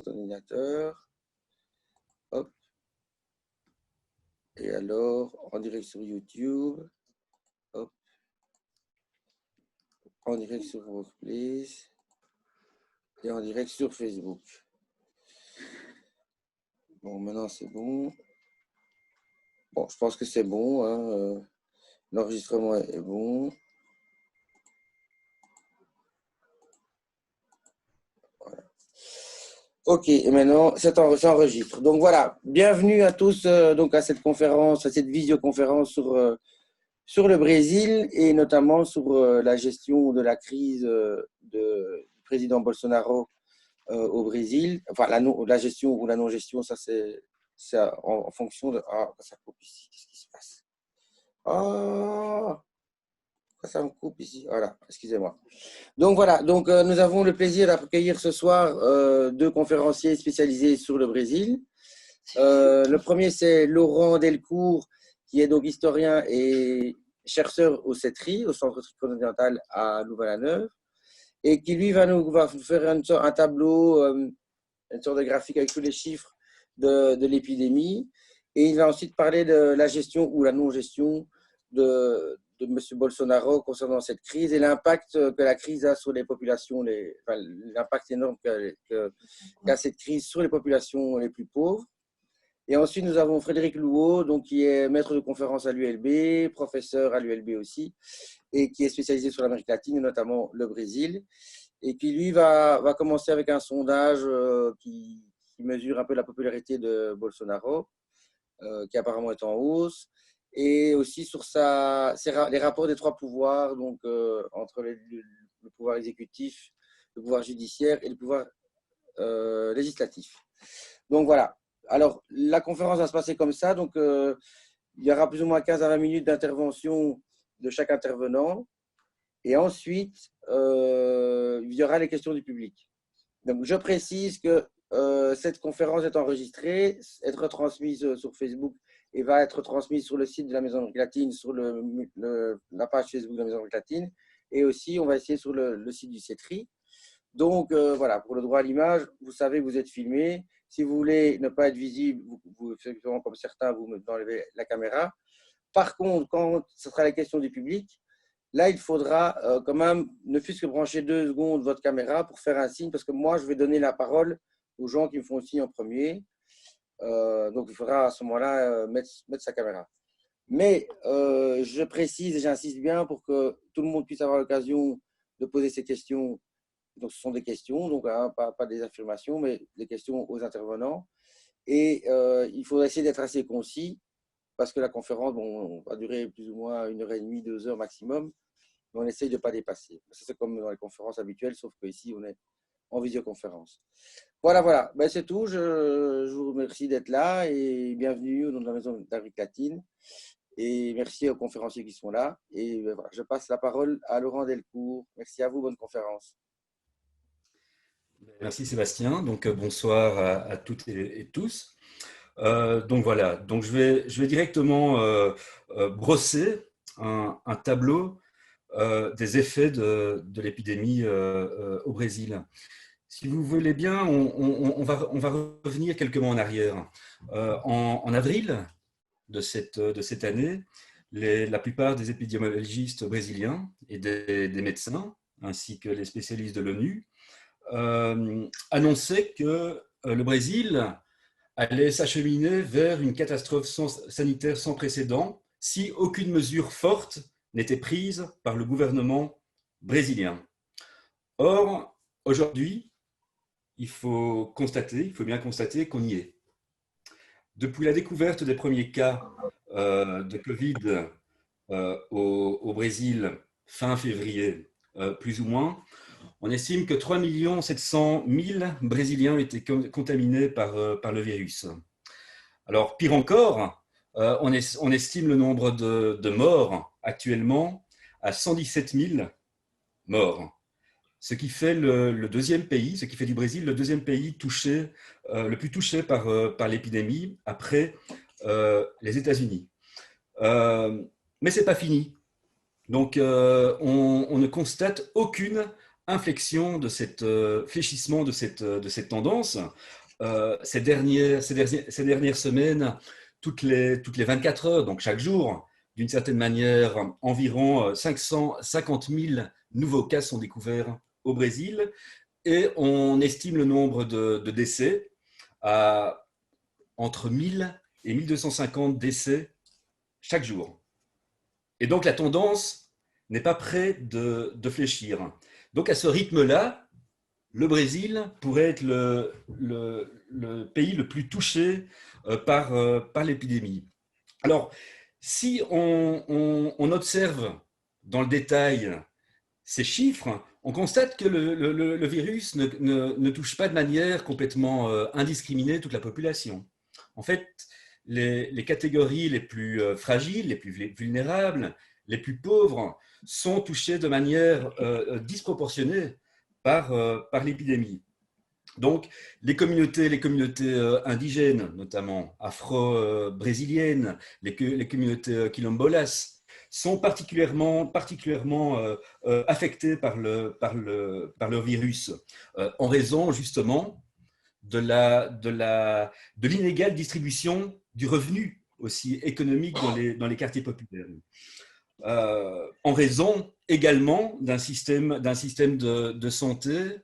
votre ordinateur. Hop. Et alors, en direct sur YouTube. Hop. En direct sur Workplace. Et en direct sur Facebook. Bon, maintenant c'est bon. Bon, je pense que c'est bon. Hein. L'enregistrement est bon. Voilà. Ok, et maintenant, ça enregistre. Donc voilà, bienvenue à tous donc à cette conférence, à cette visioconférence sur le Brésil et notamment sur la gestion de la crise du président Bolsonaro au Brésil. Enfin, la gestion ou la non-gestion, ça c'est en fonction de… Ah, ça coupe ici, qu'est-ce qui se passe? Ah, ça me coupe ici, voilà, excusez-moi. Donc voilà, donc nous avons le plaisir d'accueillir ce soir deux conférenciers spécialisés sur le Brésil. Le premier, c'est Laurent Delcourt, qui est donc historien et chercheur au CETRI, au Centre tricontinental à Louvain-la-Neuve, et qui lui va faire un tableau, une sorte de graphique avec tous les chiffres de l'épidémie. Et il va ensuite parler de la gestion ou la non-gestion de M. Bolsonaro concernant cette crise et l'impact que la crise a sur les populations, l'impact énorme qu'a cette crise sur les populations les plus pauvres. Et ensuite, nous avons Frédéric Louot, donc, qui est maître de conférence à l'ULB, professeur à l'ULB aussi, et qui est spécialisé sur l'Amérique latine, et notamment le Brésil, et qui, lui, va commencer avec un sondage qui mesure un peu la popularité de Bolsonaro, qui apparemment est en hausse, et aussi sur les rapports des trois pouvoirs, donc entre le pouvoir exécutif, le pouvoir judiciaire et le pouvoir législatif. Donc voilà. Alors, la conférence va se passer comme ça. Donc, il y aura plus ou moins 15 à 20 minutes d'intervention de chaque intervenant. Et ensuite, il y aura les questions du public. Donc, je précise que cette conférence est enregistrée, être transmise sur Facebook et va être transmise sur le site de la Maison d'Amérique latine, sur la page Facebook de la Maison d'Amérique latine. Et aussi, on va essayer sur le site du CETRI. Donc, voilà, pour le droit à l'image, vous savez que vous êtes filmé. Si vous voulez ne pas être visible, vous faites comme certains, vous enlevez la caméra. Par contre, quand ce sera la question du public, là, il faudra quand même, ne fût-ce que brancher 2 secondes votre caméra pour faire un signe, parce que moi, je vais donner la parole aux gens qui me font le signe en premier. Donc, il faudra à ce moment-là mettre sa caméra. Mais je précise et j'insiste bien pour que tout le monde puisse avoir l'occasion de poser ses questions. Donc, ce sont des questions, donc hein, pas des affirmations, mais des questions aux intervenants. Et il faut essayer d'être assez concis, parce que la conférence va durer plus ou moins 1h30, 2 heures maximum, mais on essaye de ne pas dépasser. Ça, c'est comme dans les conférences habituelles, sauf qu'ici, on est en visioconférence. Voilà. Ben, c'est tout. Je vous remercie d'être là et bienvenue au nom de la Maison d'Amérique latine. Et merci aux conférenciers qui sont là. Et voilà, je passe la parole à Laurent Delcourt. Merci à vous, bonne conférence. Merci Sébastien, donc bonsoir à toutes et tous. Donc voilà, donc je vais directement brosser un tableau des effets de l'épidémie au Brésil. Si vous voulez bien, on va revenir quelques mois en arrière. En avril de cette année, la plupart des épidémiologistes brésiliens et des médecins, ainsi que les spécialistes de l'ONU, annonçait que le Brésil allait s'acheminer vers une catastrophe sanitaire sans précédent si aucune mesure forte n'était prise par le gouvernement brésilien. Or, aujourd'hui, il faut bien constater qu'on y est. Depuis la découverte des premiers cas de Covid au Brésil fin février, plus ou moins, on estime que 3 700 000 Brésiliens ont été contaminés par le virus. Alors, pire encore, on estime le nombre de morts actuellement à 117 000 morts, ce qui fait le deuxième pays, ce qui fait du Brésil le deuxième pays le plus touché par l'épidémie après les États-Unis. Mais ce n'est pas fini. Donc, on ne constate aucune inflexion, de cet fléchissement de cette tendance. Ces dernières semaines, toutes les 24 heures, donc chaque jour, d'une certaine manière, environ 550 000 nouveaux cas sont découverts au Brésil et on estime le nombre de décès à entre 1000 et 1250 décès chaque jour. Et donc la tendance n'est pas près de fléchir. Donc à ce rythme-là, le Brésil pourrait être le pays le plus touché par l'épidémie. Alors, si on observe dans le détail ces chiffres, on constate que le virus ne touche pas de manière complètement indiscriminée toute la population. En fait, les catégories les plus fragiles, les plus vulnérables, les plus pauvres sont touchées de manière disproportionnée par l'épidémie. Donc, les communautés indigènes, notamment afro-brésiliennes, les communautés quilombolas, sont particulièrement affectées par le virus, en raison justement de l'inégale distribution du revenu aussi économique dans les quartiers populaires. En raison également d'un système de santé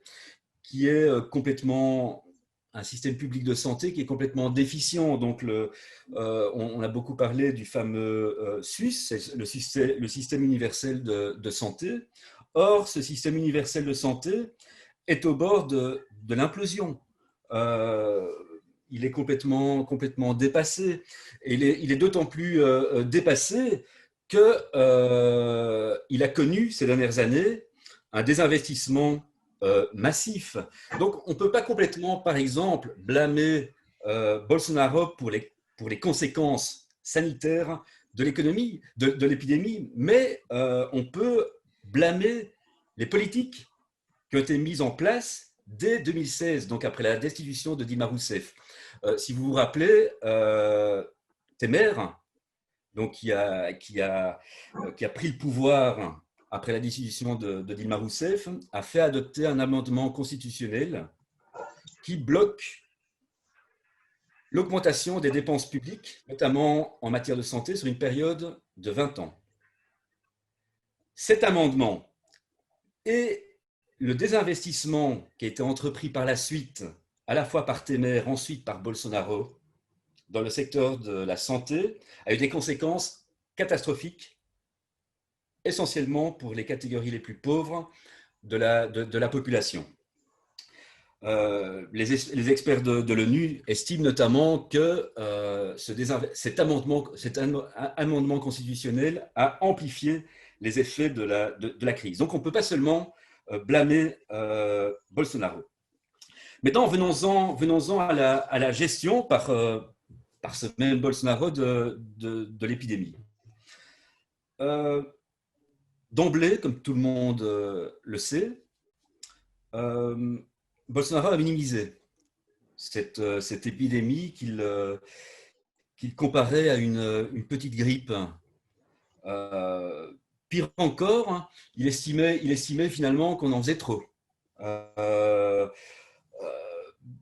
qui est complètement un système public de santé qui est complètement déficient. Donc, on a beaucoup parlé du fameux SUS, le système universel de santé. Or, ce système universel de santé est au bord de l'implosion. Il est complètement dépassé. Et il est d'autant plus dépassé qu'il a connu ces dernières années un désinvestissement massif. Donc, on ne peut pas complètement, par exemple, blâmer Bolsonaro pour les conséquences sanitaires de l'économie, de l'épidémie, mais on peut blâmer les politiques qui ont été mises en place dès 2016, donc après la destitution de Dilma Rousseff. Si vous vous rappelez, Temer, donc qui a pris le pouvoir après la destitution de Dilma Rousseff, a fait adopter un amendement constitutionnel qui bloque l'augmentation des dépenses publiques, notamment en matière de santé, sur une période de 20 ans. Cet amendement et le désinvestissement qui a été entrepris par la suite, à la fois par Temer, ensuite par Bolsonaro, dans le secteur de la santé, a eu des conséquences catastrophiques, essentiellement pour les catégories les plus pauvres de la population. Les experts de l'ONU estiment notamment que cet amendement constitutionnel a amplifié les effets de la crise. Donc on ne peut pas seulement blâmer Bolsonaro. Maintenant, venons-en à la gestion par ce même Bolsonaro de l'épidémie. D'emblée, comme tout le monde le sait, Bolsonaro a minimisé cette épidémie qu'il comparait à une petite grippe. Pire encore, il estimait finalement qu'on en faisait trop.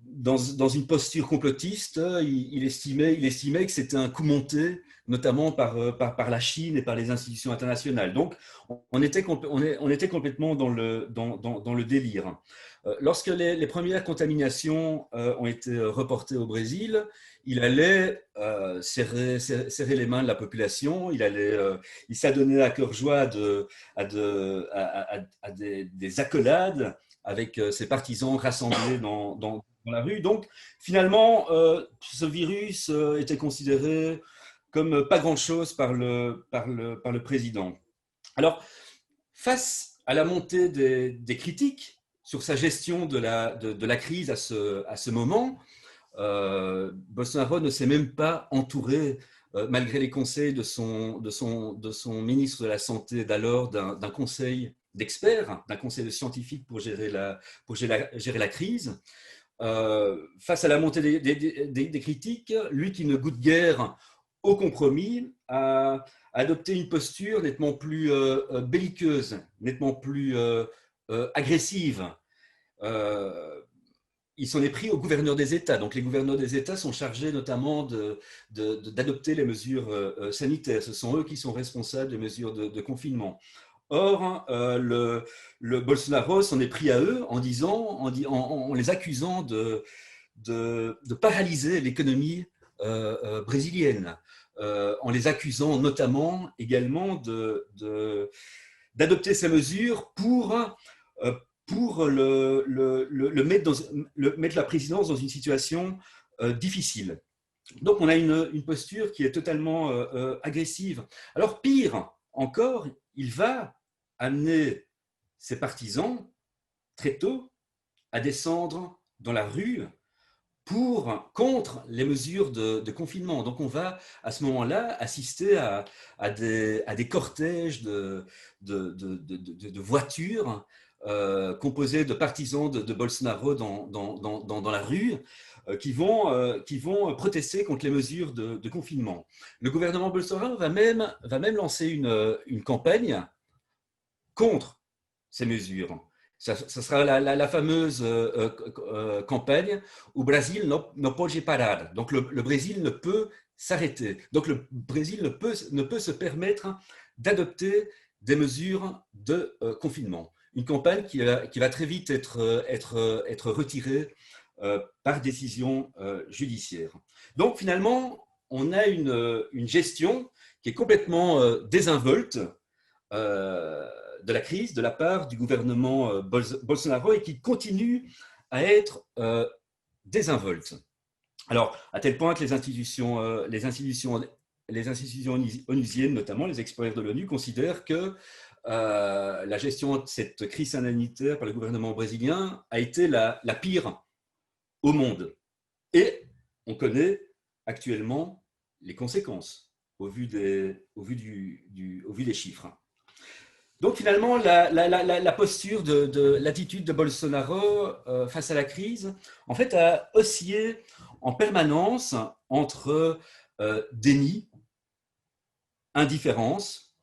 Dans une posture complotiste, il estimait que c'était un coup monté, notamment par la Chine et par les institutions internationales. Donc, on était complètement dans le délire. Lorsque les premières contaminations ont été reportées au Brésil, il allait serrer les mains de la population, il s'adonnait à cœur joie à des accolades avec ses partisans rassemblés dans la rue. Donc, finalement, ce virus était considéré comme pas grand-chose par le président. Alors, face à la montée des critiques sur sa gestion de la crise à ce moment, Bolsonaro ne s'est même pas entouré, malgré les conseils de son ministre de la Santé d'alors, d'un conseil d'experts, d'un conseil de scientifiques pour gérer la crise. Face à la montée des critiques, lui qui ne goûte guère au compromis, a adopté une posture nettement plus belliqueuse, nettement plus agressive. Il s'en est pris aux gouverneurs des États. Donc les gouverneurs des États sont chargés notamment d'adopter les mesures sanitaires. Ce sont eux qui sont responsables des mesures de confinement. Or, le Bolsonaro s'en est pris à eux en les accusant de paralyser l'économie brésilienne, en les accusant notamment également d'adopter ces mesures pour mettre la présidence dans une situation difficile. Donc on a une posture qui est totalement agressive. Alors pire encore, il va amener ses partisans très tôt à descendre dans la rue contre les mesures de confinement. Donc on va à ce moment-là assister à des cortèges de voitures composés de partisans de Bolsonaro dans la rue qui vont protester contre les mesures de confinement. Le gouvernement Bolsonaro va même lancer une campagne contre ces mesures. Ça sera la fameuse campagne où Brésil no pode parar. Donc le Brésil ne peut s'arrêter. Donc le Brésil ne peut se permettre d'adopter des mesures de confinement. Une campagne qui va très vite être retirée par décision judiciaire. Donc finalement, on a une gestion qui est complètement désinvolte de la crise de la part du gouvernement Bolsonaro et qui continue à être désinvolte. Alors, à tel point que les institutions onusiennes, notamment les experts de l'ONU, considèrent que la gestion de cette crise sanitaire par le gouvernement brésilien a été la pire au monde. Et on connaît actuellement les conséquences au vu des chiffres. Donc finalement, la posture l'attitude de Bolsonaro face à la crise, en fait, a oscillé en permanence entre déni, indifférence,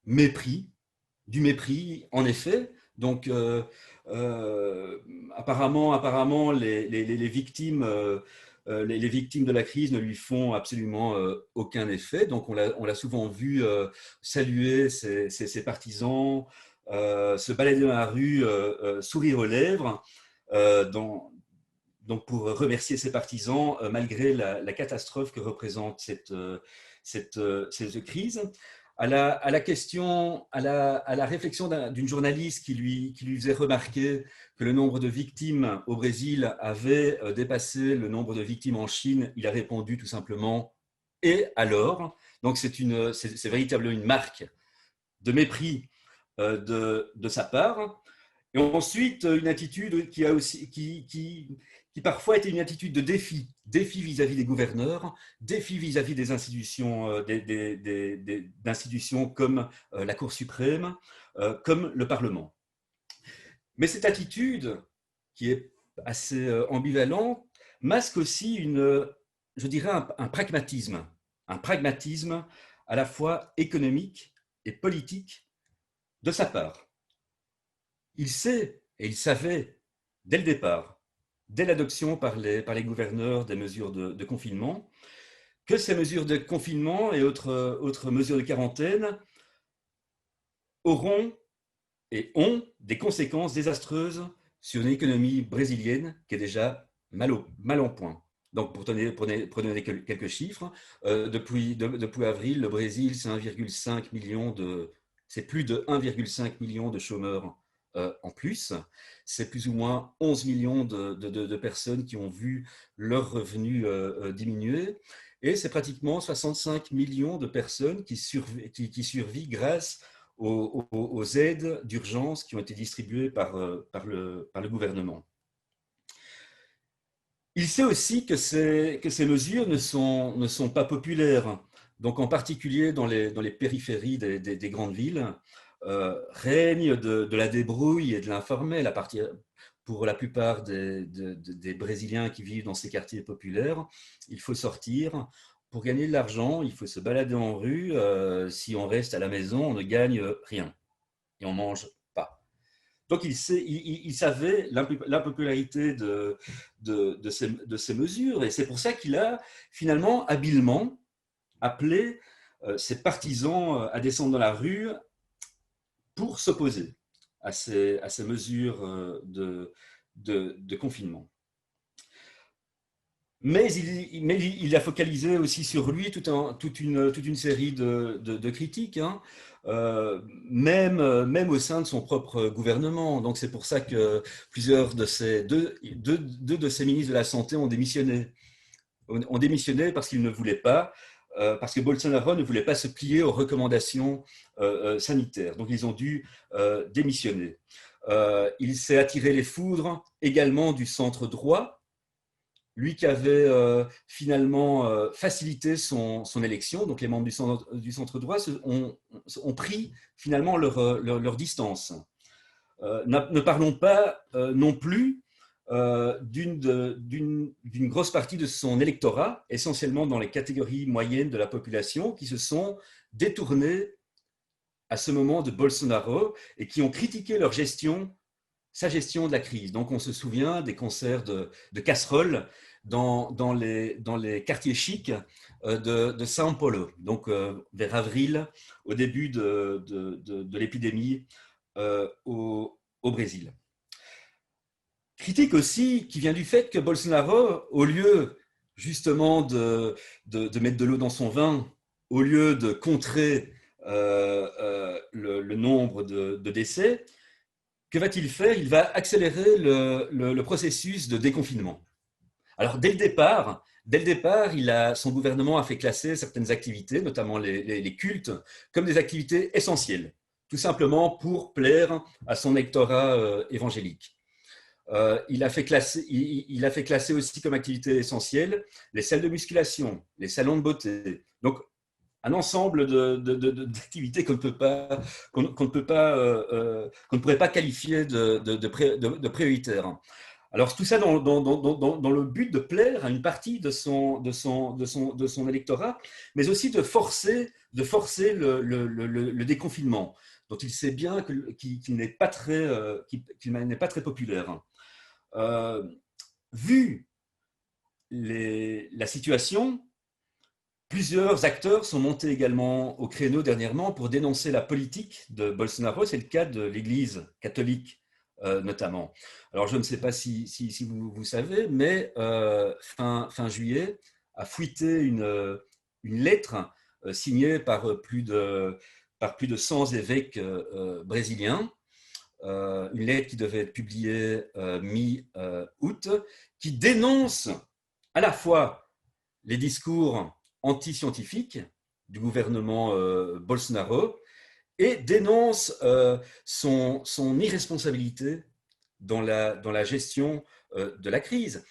mépris, du mépris en effet. Donc apparemment les victimes les victimes de la crise ne lui font absolument aucun effet. Donc on l'a souvent vu saluer ses partisans, se balader dans la rue, sourire aux lèvres, donc pour remercier ses partisans malgré la catastrophe que représente cette crise. À la question, à la réflexion d'une journaliste qui lui faisait remarquer que le nombre de victimes au Brésil avait dépassé le nombre de victimes en Chine, il a répondu tout simplement « Et alors ?» Donc c'est véritablement une marque de mépris de sa part. Et ensuite, une attitude qui parfois était une attitude de défi vis-à-vis des gouverneurs, défi vis-à-vis des institutions, d'institutions comme la Cour suprême, comme le Parlement. Mais cette attitude, qui est assez ambivalente, masque aussi je dirais un pragmatisme à la fois économique et politique de sa part. Il sait et il savait dès le départ, dès l'adoption par les gouverneurs des mesures de confinement, que ces mesures de confinement et autres mesures de quarantaine auront et ont des conséquences désastreuses sur une économie brésilienne qui est déjà mal en point. Donc, pour donner quelques chiffres, depuis avril, le Brésil, c'est plus de 1,5 million de chômeurs en plus. C'est plus ou moins 11 millions de personnes qui ont vu leurs revenus diminuer. Et c'est pratiquement 65 millions de personnes qui survivent grâce aux aides d'urgence qui ont été distribuées par le gouvernement. Il sait aussi que ces mesures ne sont pas populaires. Donc, en particulier dans les périphéries des grandes villes, règne de la débrouille et de l'informel pour la plupart des Brésiliens qui vivent dans ces quartiers populaires. Il faut sortir. Pour gagner de l'argent, il faut se balader en rue. Si on reste à la maison, on ne gagne rien et on ne mange pas. Donc, il savait l'impopularité de ces mesures, et c'est pour ça qu'il a finalement habilement appelé ses partisans à descendre dans la rue pour s'opposer à ces mesures de confinement. Mais il a focalisé aussi sur lui toute une série de critiques, hein, même au sein de son propre gouvernement. Donc c'est pour ça que plusieurs de deux de ses ministres de la Santé ont démissionné. Ont démissionné parce qu'ils ne voulaient pas, parce que Bolsonaro ne voulait pas se plier aux recommandations sanitaires. Donc ils ont dû démissionner. Il s'est attiré les foudres également du centre droit, lui qui avait finalement facilité son élection. Donc les membres du centre droit ont pris finalement leur distance. Ne parlons pas non plus d'une grosse partie de son électorat, essentiellement dans les catégories moyennes de la population, qui se sont détournés à ce moment de Bolsonaro et qui ont critiqué sa gestion de la crise. Donc on se souvient des concerts de casseroles dans les quartiers chics de São Paulo, donc vers avril, au début de l'épidémie au Brésil. Critique aussi qui vient du fait que Bolsonaro, au lieu justement de mettre de l'eau dans son vin, au lieu de contrer le nombre de décès, que va-t-il faire? Il va accélérer le processus de déconfinement. Alors, dès le départ, son gouvernement a fait classer certaines activités, notamment les cultes, comme des activités essentielles, tout simplement pour plaire à son électorat évangélique. Il a fait classer aussi comme activité essentielle les salles de musculation, les salons de beauté. Donc, un ensemble d'activités qu'on ne pourrait pas qualifier de prioritaires. Alors, tout ça dans le but de plaire à une partie de son électorat, mais aussi de forcer le déconfinement, dont il sait bien qu'il n'est pas très populaire. Vu la situation, plusieurs acteurs sont montés également au créneau dernièrement pour dénoncer la politique de Bolsonaro. C'est le cas de l'Église catholique notamment. Alors je ne sais pas si vous savez, mais fin juillet a fuité une lettre signée par plus de 100 évêques brésiliens, une lettre qui devait être publiée mi-août, qui dénonce à la fois les discours anti-scientifiques du gouvernement Bolsonaro et dénonce son irresponsabilité dans la gestion de la crise.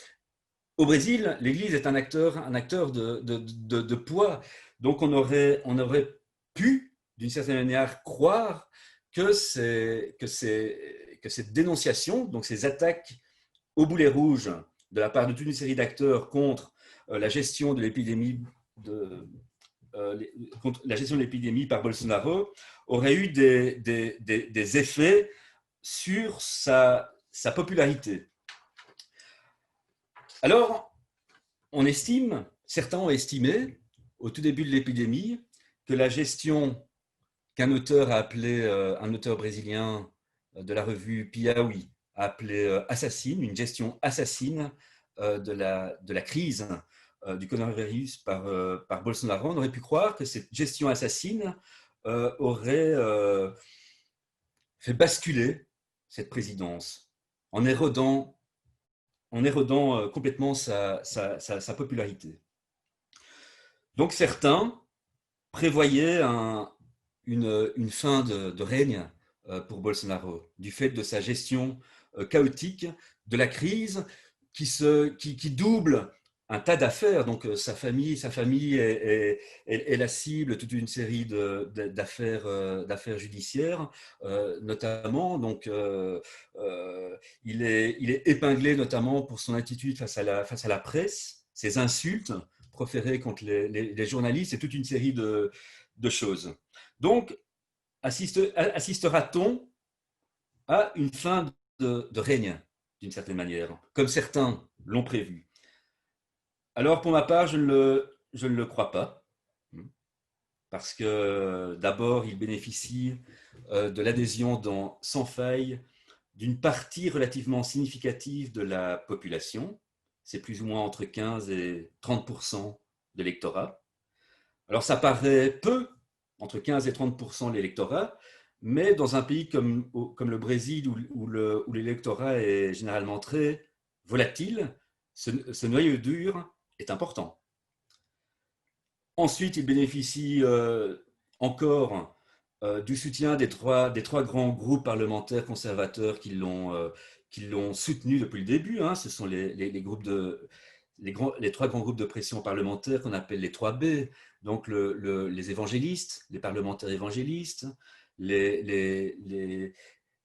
Au Brésil, l'Église est un acteur de poids, donc on aurait pu, d'une certaine manière, croire que cette dénonciation, donc ces attaques au boulet rouge de la part de toute une série d'acteurs contre la gestion de l'épidémie contre la gestion de l'épidémie par Bolsonaro, aurait eu des effets sur sa popularité. Alors, certains ont estimé, au tout début de l'épidémie, que la gestion qu'un auteur un auteur brésilien de la revue Piauí a appelé assassine, une gestion assassine de la crise du coronavirus par Bolsonaro. On aurait pu croire que cette gestion assassine aurait fait basculer cette présidence en érodant complètement sa popularité. Donc certains prévoyaient une fin de règne pour Bolsonaro, du fait de sa gestion chaotique de la crise qui double un tas d'affaires. Donc sa famille est la cible de toute une série d'affaires judiciaires, notamment. Donc il est épinglé notamment pour son attitude face à la presse, ses insultes proférées contre les journalistes et toute une série de choses. Donc assistera-t-on à une fin de règne, d'une certaine manière, comme certains l'ont prévu. Alors, pour ma part, je ne le crois pas, parce que d'abord, il bénéficie de l'adhésion sans faille d'une partie relativement significative de la population. C'est plus ou moins entre 15 et 30% de l'électorat. Alors, ça paraît peu, entre 15 et 30% de l'électorat, mais dans un pays comme le Brésil, où l'électorat est généralement très volatile, ce noyau dur est important. Ensuite, il bénéficie encore du soutien des trois grands groupes parlementaires conservateurs qui l'ont soutenu depuis le début. Hein. Ce sont les trois grands groupes de pression parlementaire qu'on appelle les 3B, donc les évangélistes, les parlementaires évangélistes, les, les,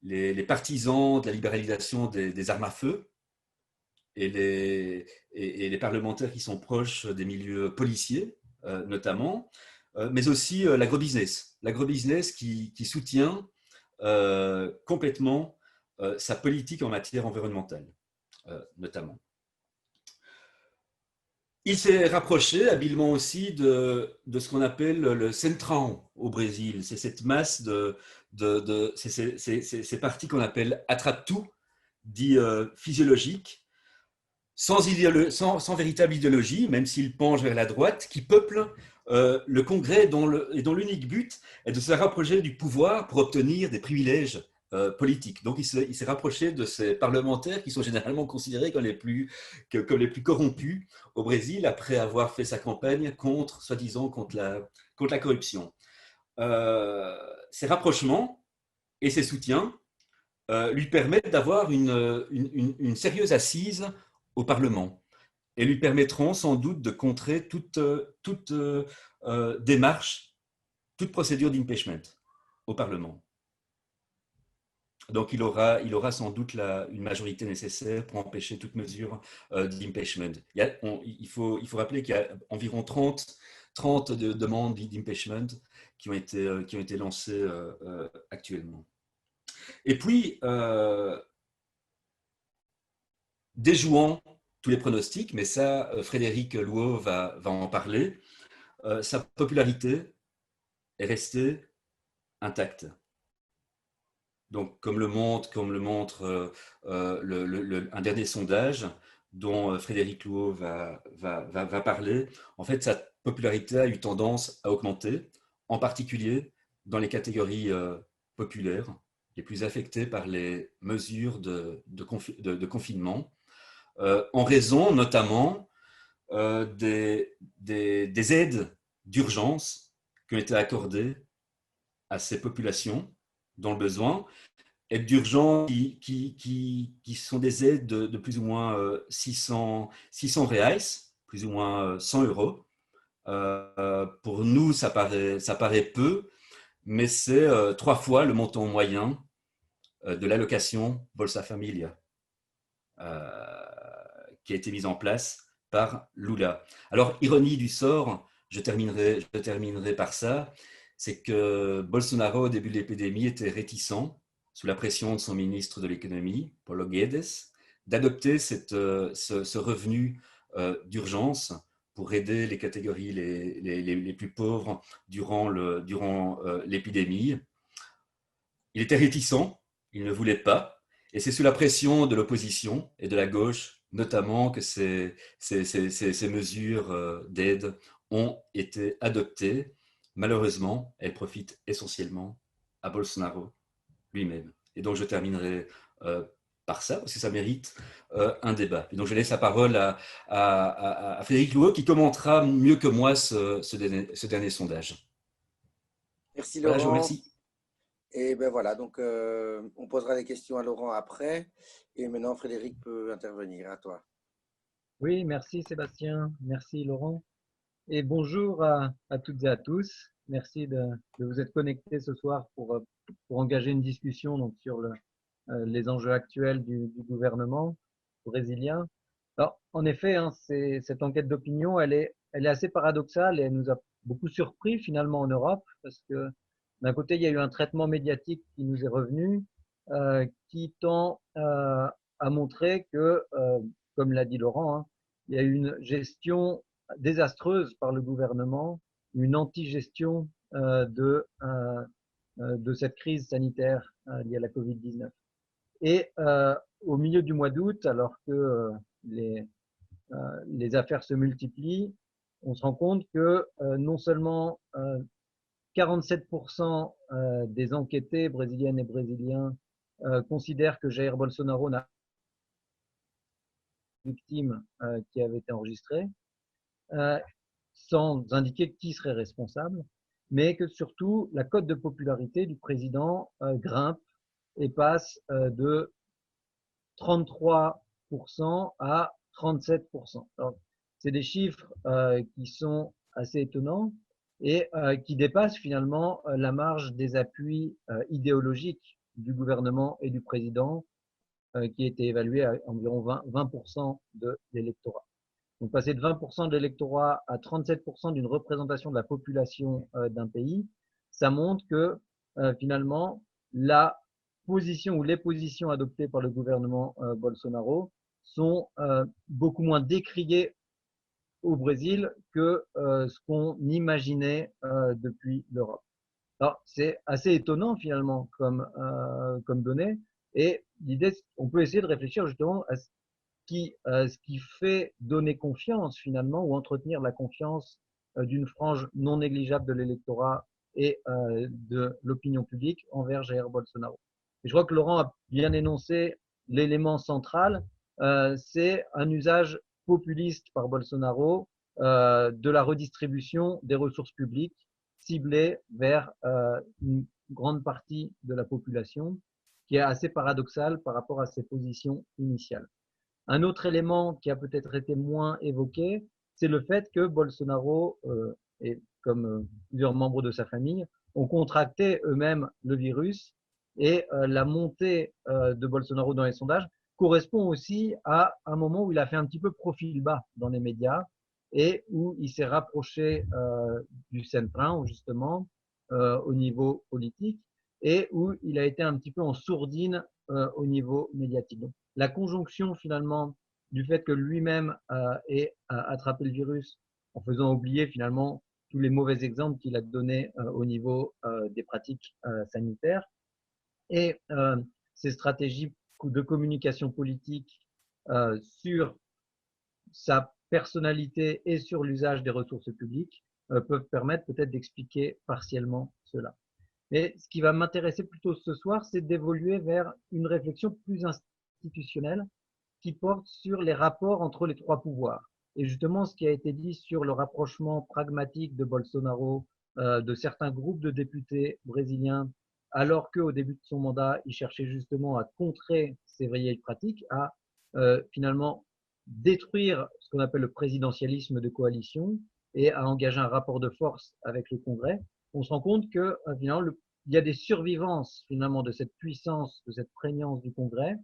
les, les partisans de la libéralisation des armes à feu et les parlementaires qui sont proches des milieux policiers, notamment, mais aussi l'agrobusiness. L'agrobusiness qui soutient complètement sa politique en matière environnementale, notamment. Il s'est rapproché habilement aussi de ce qu'on appelle le centrão au Brésil. C'est cette masse ces partis qu'on appelle attrape-tout, dit physiologiques, sans véritable idéologie, même s'ils penchent vers la droite, qui peuplent le Congrès dont l'unique but est de se rapprocher du pouvoir pour obtenir des privilèges politiques. Donc il s'est rapproché de ces parlementaires qui sont généralement considérés comme les plus corrompus au Brésil après avoir fait sa campagne soi-disant contre la corruption. Ces rapprochements et ces soutiens lui permettent d'avoir une sérieuse assise au Parlement et lui permettront sans doute de contrer toute démarche, toute procédure d'impeachment au Parlement. Donc il aura sans doute une majorité nécessaire pour empêcher toute mesure d'impeachment. Il faut rappeler qu'il y a environ 30 demandes d'impeachment qui ont été lancées actuellement. Et puis, déjouant tous les pronostics, mais ça, Frédéric Louot va en parler, sa popularité est restée intacte. Donc, comme le montre un dernier sondage dont Frédéric Louot va parler, en fait, sa popularité a eu tendance à augmenter, en particulier dans les catégories populaires, les plus affectées par les mesures de confinement, en raison notamment des aides d'urgence qui ont été accordées à ces populations dans le besoin, aides d'urgence qui sont des aides de plus ou moins 600 reais, plus ou moins 100 euros. Pour nous, ça paraît peu, mais c'est 3 fois le montant moyen de l'allocation Bolsa Familia, qui a été mise en place par Lula. Alors, ironie du sort, je terminerai par ça, c'est que Bolsonaro, au début de l'épidémie, était réticent, sous la pression de son ministre de l'économie, Paulo Guedes, d'adopter ce revenu d'urgence pour aider les catégories les plus pauvres durant l'épidémie. Il était réticent, il ne voulait pas, et c'est sous la pression de l'opposition et de la gauche, notamment, que ces mesures d'aide ont été adoptées. Malheureusement, elles profitent essentiellement à Bolsonaro lui-même. Et donc, je terminerai par ça, parce que ça mérite un débat. Et donc, je laisse la parole à Frédéric Louot, qui commentera mieux que moi ce dernier sondage. Merci Voilà, je vous Laurent. remercie. Et ben voilà, donc on posera des questions à Laurent après. Et maintenant, Frédéric peut intervenir. À toi. Oui, merci Sébastien, merci Laurent. Et bonjour à toutes et à tous. Merci de vous être connectés ce soir pour engager une discussion donc, sur les enjeux actuels du gouvernement brésilien. Alors, en effet, hein, cette enquête d'opinion, elle est assez paradoxale et elle nous a beaucoup surpris finalement en Europe parce que d'un côté, il y a eu un traitement médiatique qui nous est revenu qui tend à montrer que, comme l'a dit Laurent, hein, il y a une gestion désastreuse par le gouvernement, une anti-gestion de cette crise sanitaire liée à la Covid-19. Et au milieu du mois d'août, alors que les affaires se multiplient, on se rend compte que non seulement 47% des enquêtés brésiliennes et brésiliens considèrent que Jair Bolsonaro n'a pas de victime qui avait été enregistrée, sans indiquer qui serait responsable, mais que surtout la cote de popularité du président grimpe et passe de 33% à 37%. C'est des chiffres qui sont assez étonnants et qui dépassent finalement la marge des appuis idéologiques du gouvernement et du président qui était évalué à environ 20% de l'électorat. Donc passer de 20% de l'électorat à 37% d'une représentation de la population d'un pays, ça montre que finalement la position ou les positions adoptées par le gouvernement Bolsonaro sont beaucoup moins décriées au Brésil que ce qu'on imaginait depuis l'Europe. Alors c'est assez étonnant finalement comme donnée, et l'idée, on peut essayer de réfléchir justement à ce qui fait donner confiance finalement ou entretenir la confiance d'une frange non négligeable de l'électorat et de l'opinion publique envers Jair Bolsonaro. Et je crois que Laurent a bien énoncé l'élément central, c'est un usage populiste par Bolsonaro de la redistribution des ressources publiques ciblées vers une grande partie de la population, qui est assez paradoxal par rapport à ses positions initiales. Un autre élément qui a peut-être été moins évoqué, c'est le fait que Bolsonaro, et comme plusieurs membres de sa famille, ont contracté eux-mêmes le virus, et la montée de Bolsonaro dans les sondages correspond aussi à un moment où il a fait un petit peu profil bas dans les médias et où il s'est rapproché du centrão, justement, au niveau politique, et où il a été un petit peu en sourdine au niveau médiatique. Donc, la conjonction finalement du fait que lui-même ait attrapé le virus en faisant oublier finalement tous les mauvais exemples qu'il a donnés au niveau des pratiques sanitaires et ses stratégies de communication politique sur sa personnalité et sur l'usage des ressources publiques peuvent permettre peut-être d'expliquer partiellement cela. Mais ce qui va m'intéresser plutôt ce soir, c'est d'évoluer vers une réflexion plus institutionnelle qui porte sur les rapports entre les trois pouvoirs. Et justement, ce qui a été dit sur le rapprochement pragmatique de Bolsonaro, de certains groupes de députés brésiliens, alors qu'au début de son mandat, il cherchait justement à contrer ces vieilles pratiques, à finalement détruire ce qu'on appelle le présidentialisme de coalition et à engager un rapport de force avec le Congrès, on se rend compte que finalement, il y a des survivances finalement de cette puissance, de cette prégnance du Congrès,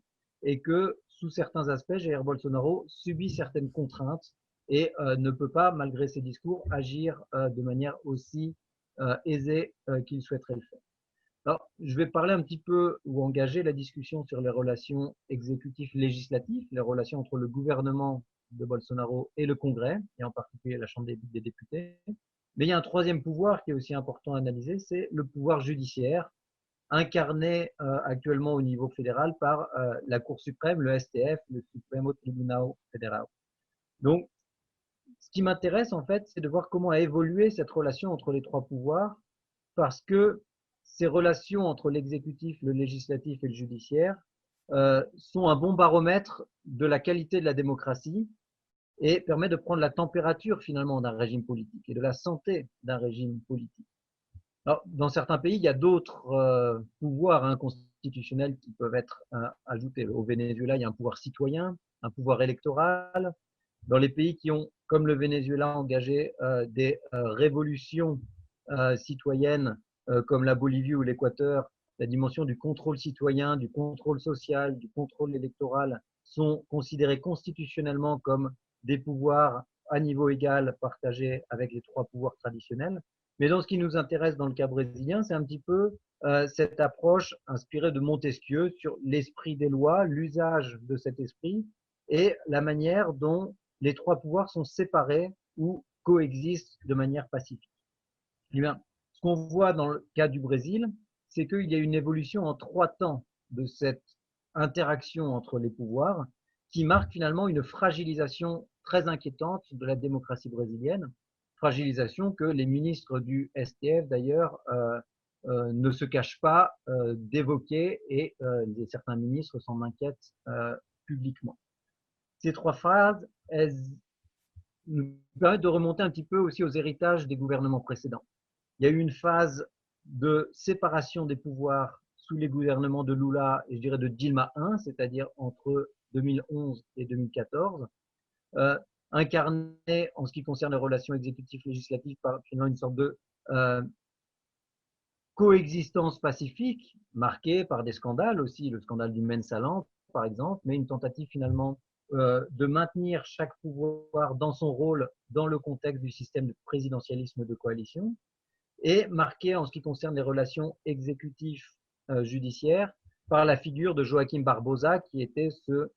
et que sous certains aspects, Jair Bolsonaro subit certaines contraintes et ne peut pas, malgré ses discours, agir de manière aussi aisée qu'il souhaiterait le faire. Alors, je vais parler un petit peu ou engager la discussion sur les relations exécutives-législatives, les relations entre le gouvernement de Bolsonaro et le Congrès, et en particulier la Chambre des députés. Mais il y a un troisième pouvoir qui est aussi important à analyser, c'est le pouvoir judiciaire, incarné actuellement au niveau fédéral par la Cour suprême, le STF, le Supremo Tribunal Federal. Donc, ce qui m'intéresse en fait, c'est de voir comment a évolué cette relation entre les trois pouvoirs, parce que ces relations entre l'exécutif, le législatif et le judiciaire sont un bon baromètre de la qualité de la démocratie et permet de prendre la température finalement d'un régime politique et de la santé d'un régime politique. Alors, dans certains pays, il y a d'autres pouvoirs constitutionnels qui peuvent être ajoutés. Au Venezuela, il y a un pouvoir citoyen, un pouvoir électoral. Dans les pays qui ont, comme le Venezuela, engagé des révolutions citoyennes, comme la Bolivie ou l'Équateur, la dimension du contrôle citoyen, du contrôle social, du contrôle électoral sont considérés constitutionnellement comme des pouvoirs à niveau égal partagés avec les trois pouvoirs traditionnels. Mais dans ce qui nous intéresse dans le cas brésilien, c'est un petit peu cette approche inspirée de Montesquieu sur l'esprit des lois, l'usage de cet esprit et la manière dont les trois pouvoirs sont séparés ou coexistent de manière pacifique. Eh bien, ce qu'on voit dans le cas du Brésil, c'est qu'il y a une évolution en 3 temps de cette interaction entre les pouvoirs qui marque finalement une fragilisation très inquiétante de la démocratie brésilienne, fragilisation que les ministres du STF d'ailleurs ne se cachent pas d'évoquer et certains ministres s'en inquiètent publiquement. Ces 3 phases, elles nous permettent de remonter un petit peu aussi aux héritages des gouvernements précédents. Il y a eu une phase de séparation des pouvoirs sous les gouvernements de Lula et je dirais de Dilma I, c'est-à-dire entre 2011 et 2014, incarné en ce qui concerne les relations exécutives-législatives par finalement une sorte de coexistence pacifique, marquée par des scandales aussi, le scandale du Mensalan par exemple, mais une tentative finalement de maintenir chaque pouvoir dans son rôle dans le contexte du système de présidentialisme de coalition, et marquée en ce qui concerne les relations exécutives-judiciaires par la figure de Joaquim Barbosa, qui était ce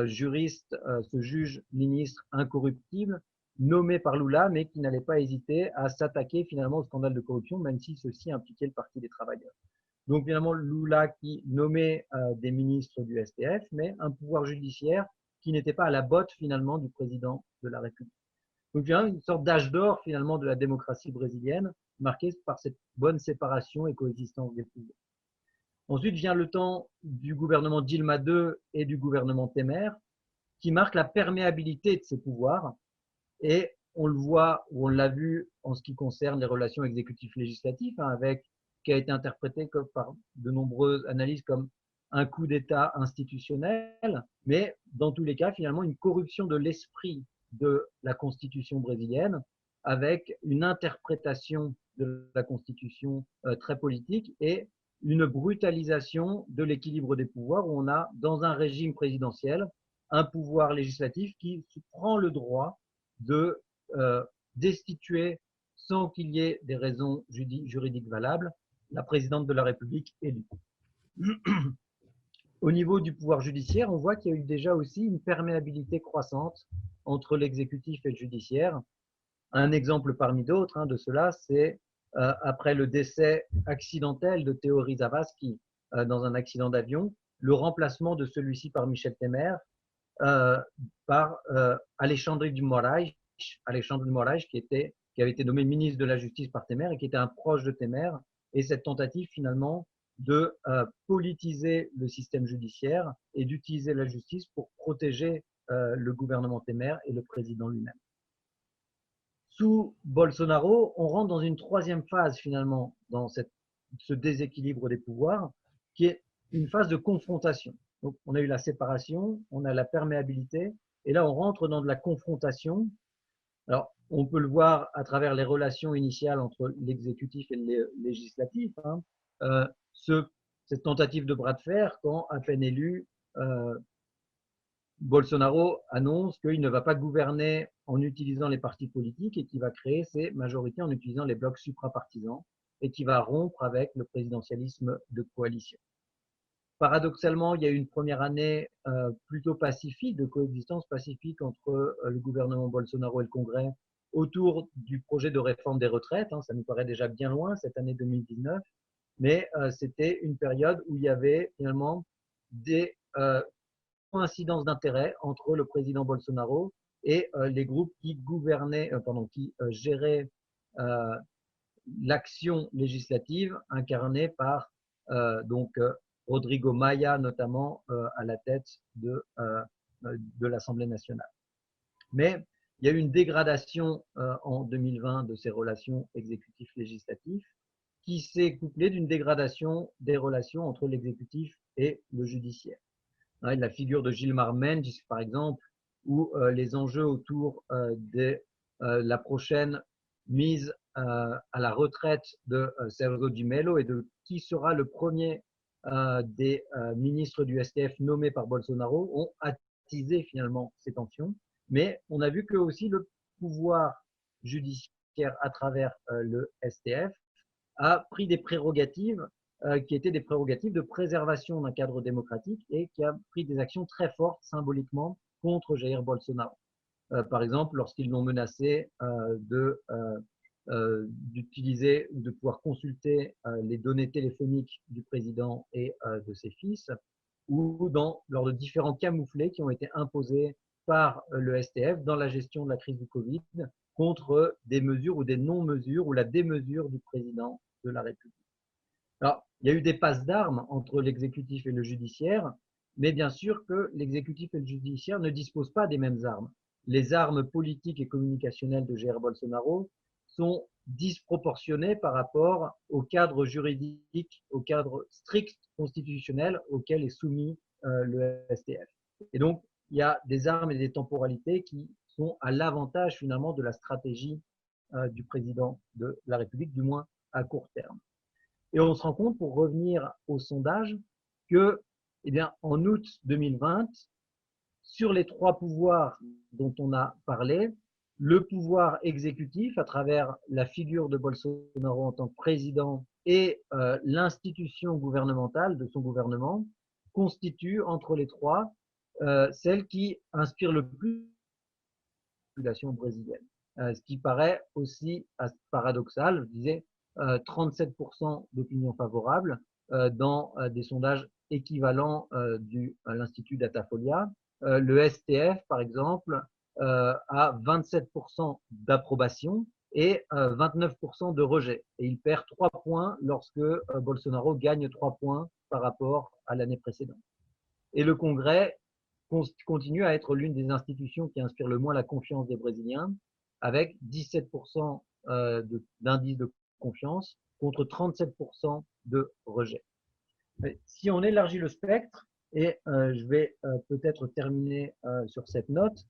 juriste, ce juge ministre incorruptible, nommé par Lula, mais qui n'allait pas hésiter à s'attaquer finalement au scandale de corruption, même si ceci impliquait le Parti des travailleurs. Donc finalement, Lula qui nommait des ministres du STF, mais un pouvoir judiciaire qui n'était pas à la botte finalement du président de la République. Donc il y a une sorte d'âge d'or finalement de la démocratie brésilienne, marquée par cette bonne séparation et coexistence des pouvoirs. Ensuite vient le temps du gouvernement Dilma II et du gouvernement Temer, qui marque la perméabilité de ces pouvoirs. Et on le voit, ou on l'a vu en ce qui concerne les relations exécutives-législatives, avec qui a été interprété par de nombreuses analyses comme un coup d'État institutionnel, mais dans tous les cas, finalement, une corruption de l'esprit de la Constitution brésilienne, avec une interprétation de la Constitution très politique et une brutalisation de l'équilibre des pouvoirs, où on a, dans un régime présidentiel, un pouvoir législatif qui prend le droit de destituer, sans qu'il y ait des raisons juridiques valables, la présidente de la République élue. Au niveau du pouvoir judiciaire, on voit qu'il y a eu déjà aussi une perméabilité croissante entre l'exécutif et le judiciaire. Un exemple parmi d'autres de cela, c'est après le décès accidentel de Théory Zavascki dans un accident d'avion, le remplacement de celui-ci par Michel Temer, par Alexandre de Moraes, qui avait été nommé ministre de la Justice par Temer et qui était un proche de Temer, et cette tentative finalement de politiser le système judiciaire et d'utiliser la justice pour protéger le gouvernement Temer et le président lui-même. Sous Bolsonaro, on rentre dans une troisième phase finalement dans ce déséquilibre des pouvoirs, qui est une phase de confrontation. Donc, on a eu la séparation, on a la perméabilité, et là, on rentre dans de la confrontation. Alors, on peut le voir à travers les relations initiales entre l'exécutif et le législatif. Cette tentative de bras de fer, quand, à peine élu, Bolsonaro annonce qu'il ne va pas gouverner en utilisant les partis politiques et qu'il va créer ses majorités en utilisant les blocs suprapartisans et qui va rompre avec le présidentialisme de coalition. Paradoxalement, il y a eu une première année plutôt pacifique, de coexistence pacifique entre le gouvernement Bolsonaro et le Congrès autour du projet de réforme des retraites. Ça nous paraît déjà bien loin, cette année 2019, mais c'était une période où il y avait finalement des coïncidences d'intérêts entre le président Bolsonaro et les groupes qui gouvernaient, qui géraient l'action législative incarnée par Rodrigo Maia, notamment à la tête de l'Assemblée nationale. Mais il y a eu une dégradation en 2020 de ces relations exécutif-législatif qui s'est couplée d'une dégradation des relations entre l'exécutif et le judiciaire. La figure de Gilmar Mendes, par exemple, ou les enjeux autour de la prochaine mise à la retraite de Sergio de Mello et de qui sera le premier des ministres du STF nommés par Bolsonaro ont attisé finalement ces tensions. Mais on a vu que aussi le pouvoir judiciaire judiciaire à travers le STF, a pris des prérogatives qui étaient des prérogatives de préservation d'un cadre démocratique et qui a pris des actions très fortes symboliquement contre Jair Bolsonaro. Par exemple, lorsqu'ils l'ont menacé d'utiliser ou de pouvoir consulter les données téléphoniques du président et de ses fils, ou lors de différents camouflets qui ont été imposés par le STF dans la gestion de la crise du Covid contre des mesures ou des non-mesures ou la démesure du président de la République. Alors, il y a eu des passes d'armes entre l'exécutif et le judiciaire, mais bien sûr que l'exécutif et le judiciaire ne disposent pas des mêmes armes. Les armes politiques et communicationnelles de Jair Bolsonaro sont disproportionnées par rapport au cadre juridique, au cadre strict constitutionnel auquel est soumis le STF. Et donc, il y a des armes et des temporalités qui sont à l'avantage finalement de la stratégie du président de la République, du moins à court terme. Et on se rend compte, pour revenir au sondage, que, eh bien, en août 2020, sur les trois pouvoirs dont on a parlé, le pouvoir exécutif, à travers la figure de Bolsonaro en tant que président et l'institution gouvernementale de son gouvernement, constitue entre les trois celle qui inspire le plus la population brésilienne. Ce qui paraît aussi paradoxal, je disais 37% d'opinion favorable dans des sondages équivalents à l'Institut Datafolia. Le STF, par exemple, a 27% d'approbation et 29% de rejet. Et il perd 3 points lorsque Bolsonaro gagne 3 points par rapport à l'année précédente. Et le Congrès continue à être l'une des institutions qui inspire le moins la confiance des Brésiliens, avec 17% d'indice de confiance contre 37% de rejet. Mais si on élargit le spectre, et je vais peut-être terminer sur cette note,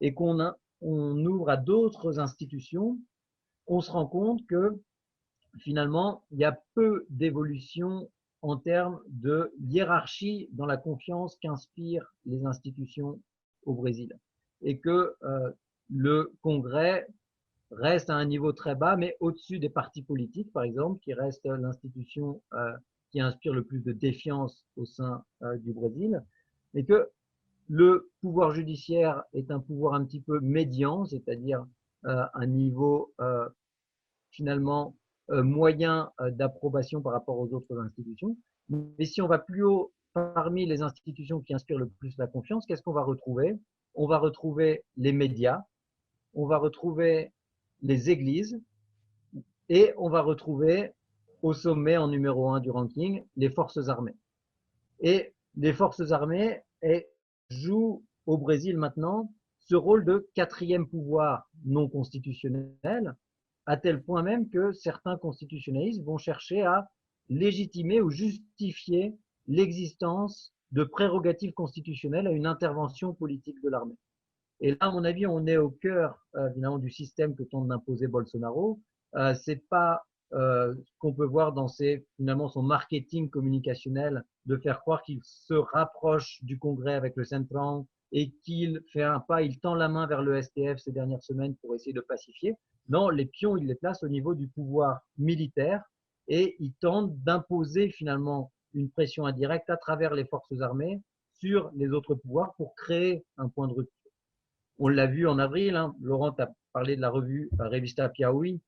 et qu'on ouvre à d'autres institutions, on se rend compte que finalement, il y a peu d'évolution en termes de hiérarchie dans la confiance qu'inspirent les institutions au Brésil. Et que le Congrès reste à un niveau très bas, mais au-dessus des partis politiques, par exemple, qui reste l'institution qui inspire le plus de défiance au sein du Brésil, et que le pouvoir judiciaire est un pouvoir un petit peu médian, c'est-à-dire un niveau finalement moyen d'approbation par rapport aux autres institutions. Mais si on va plus haut parmi les institutions qui inspirent le plus la confiance, qu'est-ce qu'on va retrouver? On va retrouver les médias, on va retrouver les églises et on va retrouver au sommet en numéro 1 du ranking les forces armées. Et les forces armées jouent au Brésil maintenant ce rôle de quatrième pouvoir non constitutionnel, à tel point même que certains constitutionnalistes vont chercher à légitimer ou justifier l'existence de prérogatives constitutionnelles à une intervention politique de l'armée. Et là, à mon avis, on est au cœur évidemment du système que tente d'imposer Bolsonaro. C'est pas ce qu'on peut voir dans finalement son marketing communicationnel de faire croire qu'il se rapproche du Congrès avec le Centrão et qu'il fait un pas, il tend la main vers le STF ces dernières semaines pour essayer de pacifier. Non, les pions, il les place au niveau du pouvoir militaire et il tente d'imposer finalement une pression indirecte à travers les forces armées sur les autres pouvoirs pour créer un point de rupture. On l'a vu en avril, hein, Laurent a parlé de la revue Revista Piauí,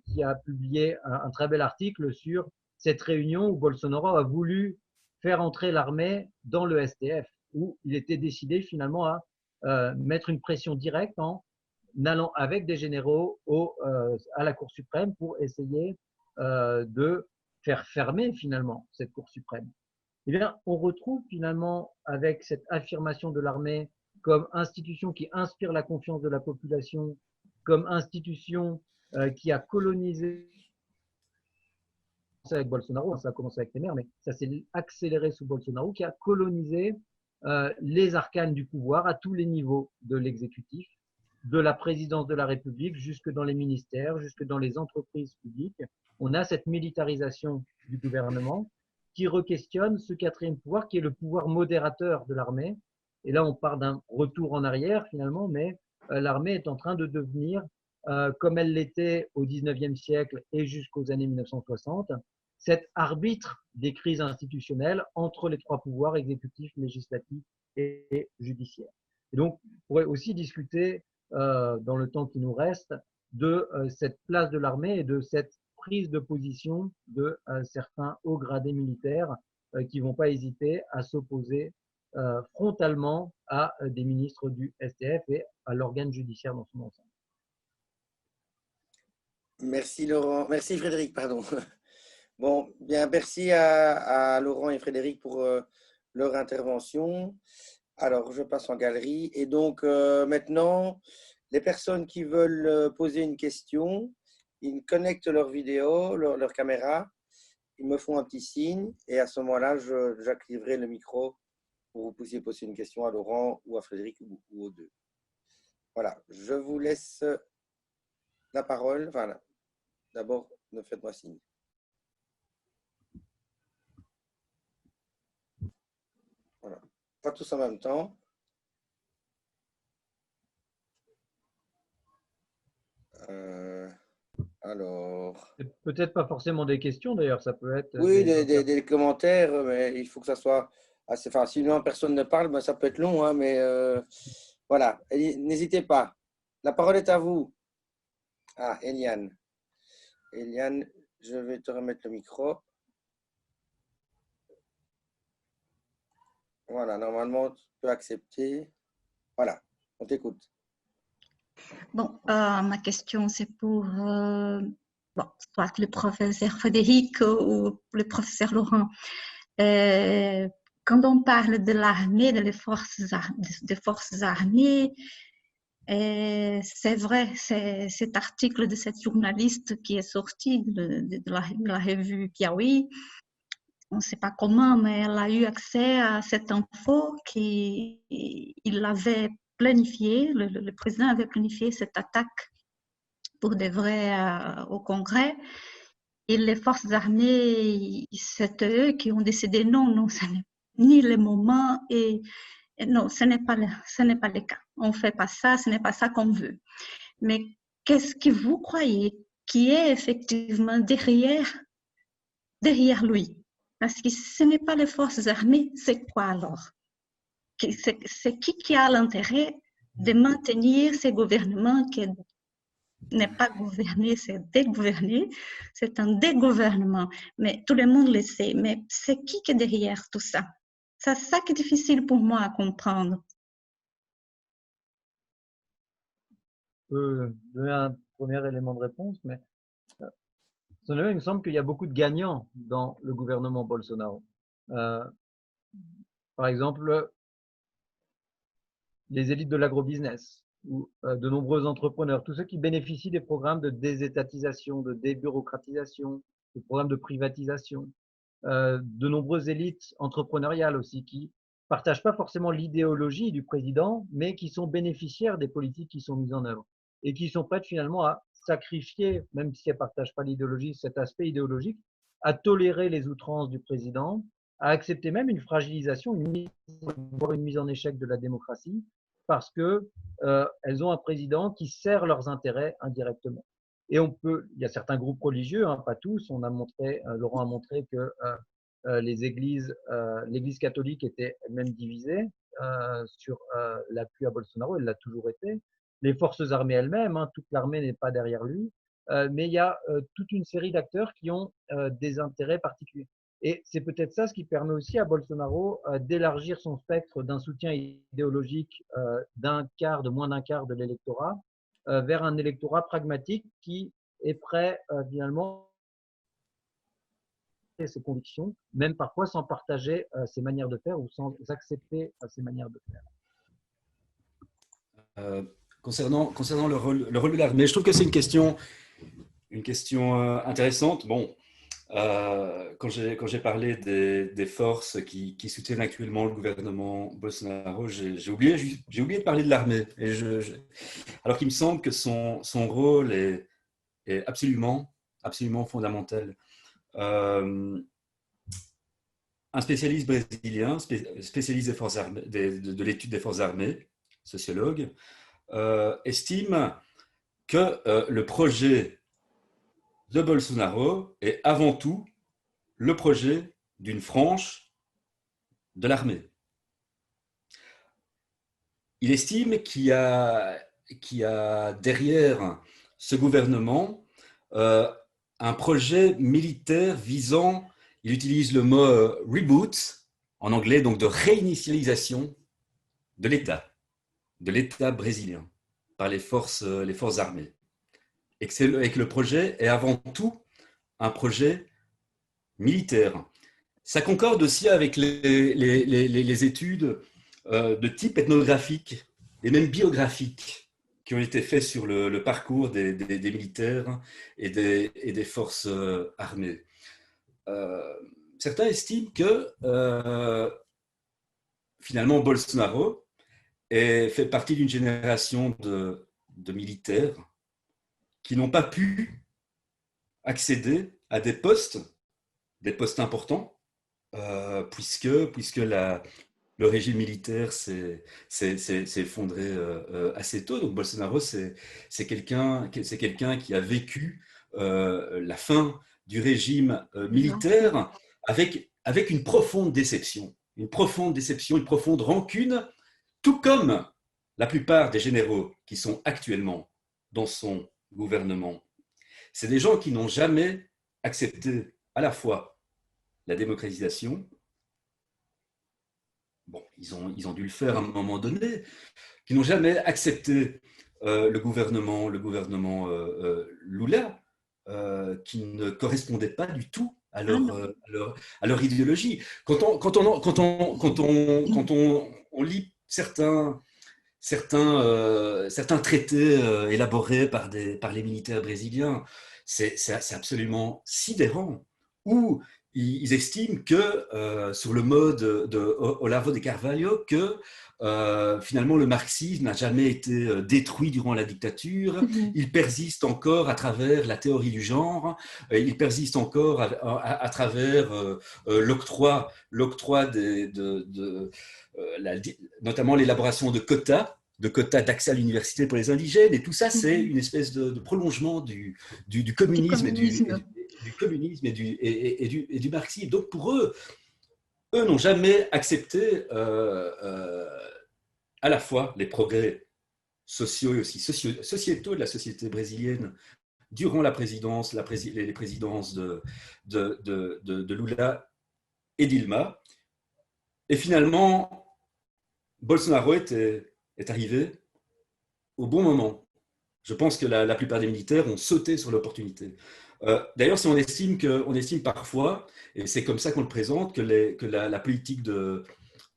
qui a publié un très bel article sur cette réunion où Bolsonaro a voulu faire entrer l'armée dans le STF, où il était décidé finalement à mettre une pression directe en allant avec des généraux à la Cour suprême pour essayer de faire fermer finalement cette Cour suprême. Eh bien, on retrouve finalement avec cette affirmation de l'armée comme institution qui inspire la confiance de la population, comme institution qui a colonisé avec Bolsonaro, ça a commencé avec Temer, mais ça s'est accéléré sous Bolsonaro, qui a colonisé les arcanes du pouvoir à tous les niveaux de l'exécutif, de la présidence de la République jusque dans les ministères, jusque dans les entreprises publiques. On a cette militarisation du gouvernement qui re-questionne ce quatrième pouvoir qui est le pouvoir modérateur de l'armée. Et là, on part d'un retour en arrière finalement, mais l'armée est en train de devenir comme elle l'était au XIXe siècle et jusqu'aux années 1960, cet arbitre des crises institutionnelles entre les trois pouvoirs exécutif, législatif et judiciaire. Et donc, on pourrait aussi discuter, dans le temps qui nous reste, de cette place de l'armée et de cette prise de position de certains hauts gradés militaires qui ne vont pas hésiter à s'opposer frontalement à des ministres du STF et à l'organe judiciaire dans son ensemble. Merci Laurent, merci Frédéric, pardon. Bon, bien, merci à Laurent et Frédéric pour leur intervention. Alors, je passe en galerie. Et donc, maintenant, les personnes qui veulent poser une question, ils connectent leur vidéo, leur caméra, ils me font un petit signe et à ce moment-là, j'activerai le micro pour que vous puissiez poser une question à Laurent ou à Frédéric ou aux deux. Voilà, je vous laisse la parole. Enfin, d'abord, faites-moi signe. Voilà, pas tous en même temps. Alors... Peut-être pas forcément des questions d'ailleurs, ça peut être... Oui, des commentaires, mais il faut que ça soit assez... Enfin, sinon personne ne parle, ben, ça peut être long, hein, mais voilà, n'hésitez pas. La parole est à vous. Ah, Eliane. Eliane, je vais te remettre le micro. Voilà, normalement, tu peux accepter. Voilà, on t'écoute. Bon, ma question, c'est pour bon, soit le professeur Frédéric ou le professeur Laurent. Quand on parle de l'armée, des forces armées, c'est vrai, cet article de cette journaliste qui est sorti de la revue Piauí, on ne sait pas comment, mais elle a eu accès à cette info qu'il avait planifié, le président avait planifié cette attaque pour de vrai au Congrès. Et les forces armées, c'est eux qui ont décidé non, ce n'est ni le moment et non, ce n'est pas le cas. On ne fait pas ça, ce n'est pas ça qu'on veut. Mais qu'est-ce que vous croyez qui est effectivement derrière lui? Parce que ce n'est pas les forces armées, c'est quoi alors? C'est qui a l'intérêt de maintenir ces gouvernements qui n'est pas gouverné, c'est dégouverné, c'est un dégouvernement. Mais tout le monde le sait. Mais c'est qui est derrière tout ça? C'est ça qui est difficile pour moi à comprendre. Je peux donner un premier élément de réponse, mais il me semble qu'il y a beaucoup de gagnants dans le gouvernement Bolsonaro. Par exemple, les élites de l'agrobusiness ou de nombreux entrepreneurs, tous ceux qui bénéficient des programmes de désétatisation, de débureaucratisation, des programmes de privatisation, de nombreuses élites entrepreneuriales aussi qui ne partagent pas forcément l'idéologie du président, mais qui sont bénéficiaires des politiques qui sont mises en œuvre et qui sont prêtes finalement à sacrifier, même si elles ne partagent pas l'idéologie, cet aspect idéologique, à tolérer les outrances du président, à accepter même une fragilisation, voire une mise en échec de la démocratie, parce que elles ont un président qui sert leurs intérêts indirectement. Et il y a certains groupes religieux, hein, pas tous. Laurent a montré que l'Église catholique était elle-même divisée sur l'appui à Bolsonaro. Elle l'a toujours été. Les forces armées elles-mêmes, hein, toute l'armée n'est pas derrière lui, mais il y a toute une série d'acteurs qui ont des intérêts particuliers. Et c'est peut-être ça ce qui permet aussi à Bolsonaro d'élargir son spectre d'un soutien idéologique de moins d'un quart de l'électorat vers un électorat pragmatique qui est prêt finalement à ses convictions, même parfois sans partager ses manières de faire ou sans accepter ses manières de faire. Concernant le rôle de l'armée, je trouve que c'est une question intéressante. Bon, quand j'ai parlé des forces qui soutiennent actuellement le gouvernement Bolsonaro, j'ai oublié de parler de l'armée. Alors qu'il me semble que son rôle est absolument fondamental. Un spécialiste brésilien, spécialiste des forces armées, de l'étude des forces armées, sociologue, estime que le projet de Bolsonaro est avant tout le projet d'une frange de l'armée. Il estime qu'il y a derrière ce gouvernement un projet militaire visant, il utilise le mot reboot, en anglais, donc de réinitialisation de l'État brésilien par les forces armées. Et que le projet est avant tout un projet militaire. Ça concorde aussi avec les études de type ethnographique et même biographique qui ont été faites sur le parcours des militaires et des forces armées. Certains estiment que finalement Bolsonaro fait partie d'une génération de militaires qui n'ont pas pu accéder à des postes importants, puisque le régime militaire s'est effondré assez tôt. Donc Bolsonaro, c'est quelqu'un qui a vécu la fin du régime militaire avec une profonde déception, une profonde rancune, tout comme la plupart des généraux qui sont actuellement dans son gouvernement. C'est des gens qui n'ont jamais accepté à la fois la démocratisation, bon, ils ont dû le faire à un moment donné, qui n'ont jamais accepté le gouvernement Lula, qui ne correspondait pas du tout à leur idéologie. Quand on lit certains traités élaborés par les militaires brésiliens, c'est absolument sidérant, où ils estiment que, sur le mode de Olavo de Carvalho, que finalement le marxisme n'a jamais été détruit durant la dictature, il persiste encore à travers la théorie du genre, il persiste encore à travers l'octroi notamment l'élaboration de quotas d'accès à l'université pour les indigènes, et tout ça, c'est une espèce de prolongement du communisme et du marxisme. Donc pour eux n'ont jamais accepté à la fois les progrès sociaux et aussi sociétaux de la société brésilienne durant les présidences de Lula et Dilma. Et finalement, Bolsonaro est arrivé au bon moment. Je pense que la plupart des militaires ont sauté sur l'opportunité. D'ailleurs, si on estime parfois, et c'est comme ça qu'on le présente, que la politique de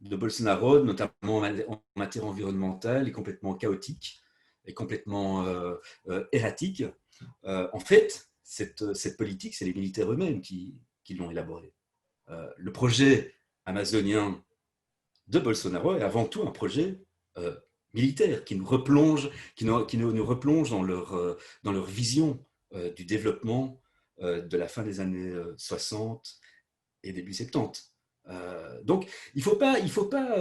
Bolsonaro, notamment en matière environnementale, est complètement chaotique et complètement erratique. En fait, cette politique, c'est les militaires eux-mêmes qui l'ont élaborée. Le projet amazonien de Bolsonaro est avant tout un projet militaire qui nous replonge dans leur vision du développement de la fin des années 60 et début 70. Donc, il ne faut pas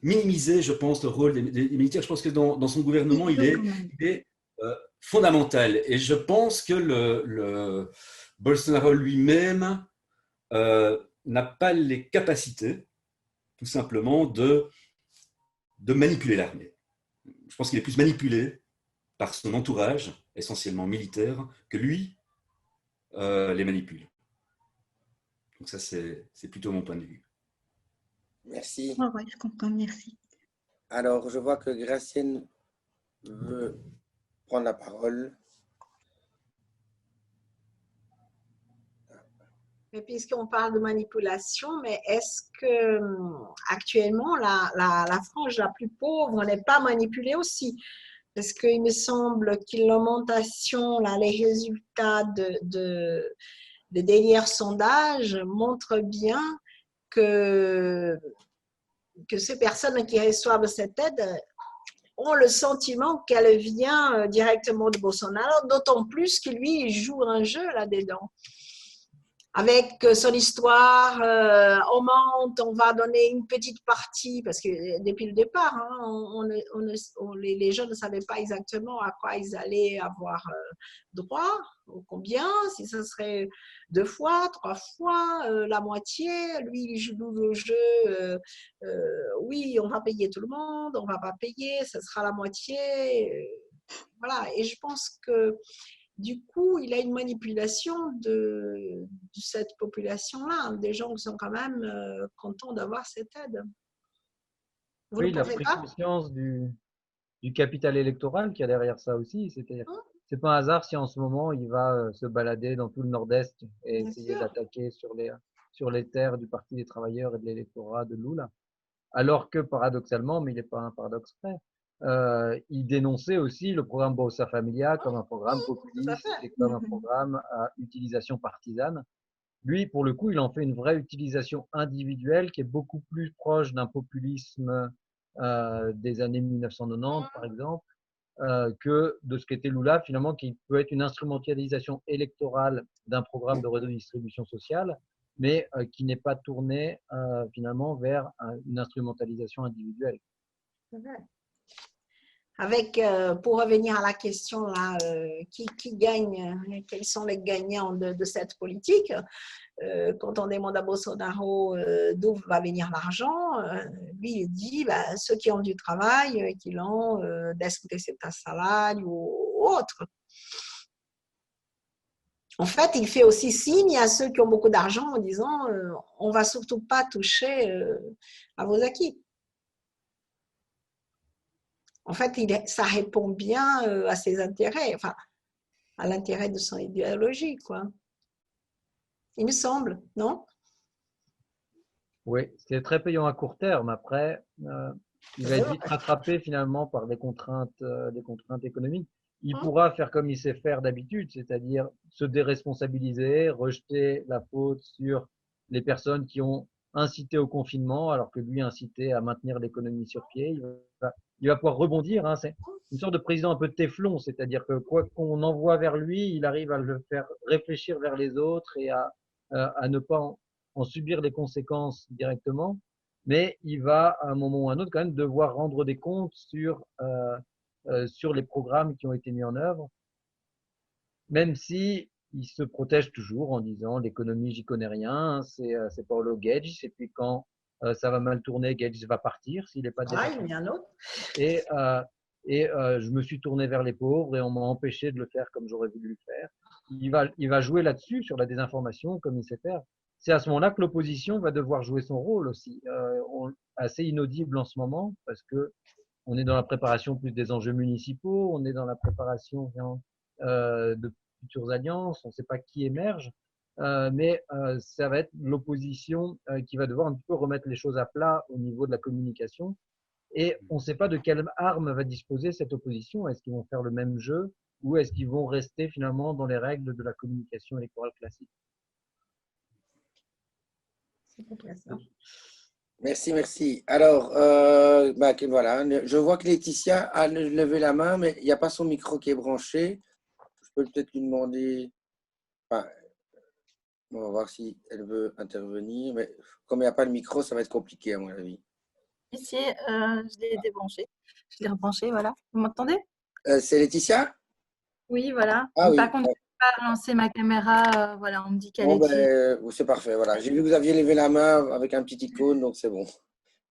minimiser, je pense, le rôle des militaires. Je pense que dans son gouvernement, il est fondamental. Et je pense que le Bolsonaro lui-même n'a pas les capacités, tout simplement, de manipuler l'armée. Je pense qu'il est plus manipulé par son entourage, essentiellement militaire, que lui les manipule. Donc ça, c'est plutôt mon point de vue. Merci. Ah ouais, je comprends, merci. Alors, je vois que Gracienne veut prendre la parole. Mais puisqu'on parle de manipulation, mais est-ce que actuellement la frange la plus pauvre n'est pas manipulée aussi? Parce qu'il me semble que l'augmentation, les résultats des derniers sondages montrent bien que ces personnes qui reçoivent cette aide ont le sentiment qu'elle vient directement de Bolsonaro, d'autant plus que lui, il joue un jeu là-dedans. avec son histoire, on monte, on va donner une petite partie, parce que depuis le départ, hein, les gens ne savaient pas exactement à quoi ils allaient avoir droit, ou combien, si ce serait 2 fois, 3 fois, la moitié. Lui, il joue le jeu, oui, on va payer tout le monde, on ne va pas payer, ce sera la moitié. Voilà, et je pense que du coup, il a une manipulation de cette population-là, des gens qui sont quand même contents d'avoir cette aide. Vous Oui, ne il a pensez pris pas? conscience du capital électoral qu'il y a derrière ça aussi. C'est-à-dire, Hein. c'est pas un hasard si en ce moment il va se balader dans tout le nord-est et Bien essayer sûr. d'attaquer sur les terres du Parti des travailleurs et de l'électorat de Lula. Alors que paradoxalement, mais il n'est pas un paradoxe près, il dénonçait aussi le programme Bolsa Familia comme un programme Tout à populiste fait. et comme un programme à utilisation partisane. Lui, pour le coup, il en fait une vraie utilisation individuelle qui est beaucoup plus proche d'un populisme des années 1990, par exemple, que de ce qu'était Lula, finalement, qui peut être une instrumentalisation électorale d'un programme de redistribution sociale, mais qui n'est pas tourné finalement vers une instrumentalisation individuelle. Avec, pour revenir à la question là, qui gagne, quels sont les gagnants de cette politique? Quand on demande à Bolsonaro d'où va venir l'argent, lui il dit bah, ceux qui ont du travail, qui l'ont desce un salaire ou autre. En fait, il fait aussi signe à ceux qui ont beaucoup d'argent en disant on ne va surtout pas toucher à vos acquis. En fait, ça répond bien à ses intérêts, enfin, à l'intérêt de son idéologie, quoi. Il me semble, non? Oui, c'est très payant à court terme. Après, il va être vite rattrapé finalement par des contraintes économiques. Il pourra faire comme il sait faire d'habitude, c'est-à-dire se déresponsabiliser, rejeter la faute sur les personnes qui ont incité au confinement, alors que lui incitait à maintenir l'économie sur pied. Il va pouvoir rebondir. Hein. C'est une sorte de président un peu téflon, c'est-à-dire que quoi qu'on envoie vers lui, il arrive à le faire réfléchir vers les autres et à ne pas en subir les conséquences directement, mais il va à un moment ou à un autre quand même devoir rendre des comptes sur les programmes qui ont été mis en œuvre, même si il se protège toujours en disant l'économie j'y connais rien, c'est Paulo Guedes, et puis quand ça va mal tourner, Guedes va partir s'il n'est pas déjà il y en a un autre. et, je me suis tourné vers les pauvres et on m'a empêché de le faire comme j'aurais voulu le faire. Il va jouer là-dessus, sur la désinformation, comme il sait faire. C'est à ce moment-là que l'opposition va devoir jouer son rôle aussi, assez inaudible en ce moment, parce que on est dans la préparation plus des enjeux municipaux, on est dans la préparation de futures alliances, on ne sait pas qui émerge, mais ça va être l'opposition qui va devoir un petit peu remettre les choses à plat au niveau de la communication. Et on ne sait pas de quelle arme va disposer cette opposition. Est-ce qu'ils vont faire le même jeu ou est-ce qu'ils vont rester finalement dans les règles de la communication électorale classique? Merci, merci. Alors, voilà, je vois que Laetitia a levé la main, mais il n'y a pas son micro qui est branché. Je peux peut-être lui demander. Enfin, on va voir si elle veut intervenir, mais comme il n'y a pas de micro, ça va être compliqué à mon avis. Ici, je l'ai débranché. Je l'ai rebranché, voilà. Vous m'entendez? C'est Laetitia? Oui, voilà. Ah oui. Par contre, je ne peux pas lancer ma caméra. Voilà, on me dit qu'elle Bon, est utilisée. c'est parfait. Voilà. J'ai vu que vous aviez levé la main avec un petit icône, donc c'est bon.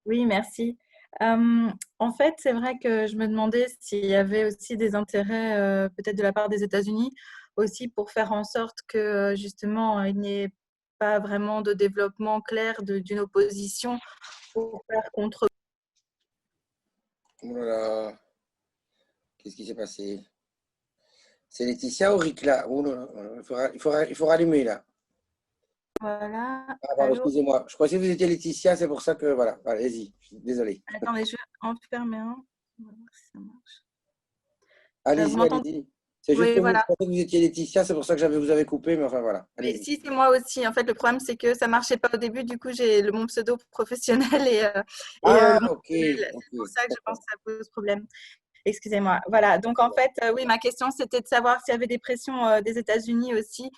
Oui, merci. En fait, c'est vrai que je me demandais s'il y avait aussi des intérêts, peut-être de la part des États-Unis, aussi pour faire en sorte que justement, il n'y ait pas vraiment de développement clair d'une opposition pour faire contre. Oh là là. Qu'est-ce qui s'est passé? C'est Laetitia ou Rick là? Oh là là. Il faut rallumer là. Voilà. Ah, pardon, Allô? excusez-moi. Je croyais que vous étiez Laetitia, c'est pour ça que voilà. Allez-y. Désolé. Attendez, je vais en fermer un. On va voir si ça marche. Vous Allez-y, m'entendez? allez-y. C'est juste Oui, que je voilà. pensais que vous étiez Laetitia, c'est pour ça que vous avez coupé, mais enfin voilà. Mais Allez-y. si, c'est moi aussi. En fait, le problème, c'est que ça ne marchait pas au début. Du coup, j'ai mon pseudo professionnel et Ah, le mon ok. personnel. Ok. C'est pour ça que je pense que ça pose problème. Excusez-moi. Voilà. Donc, en fait, oui, ma question, c'était de savoir s'il y avait des pressions des États-Unis aussi,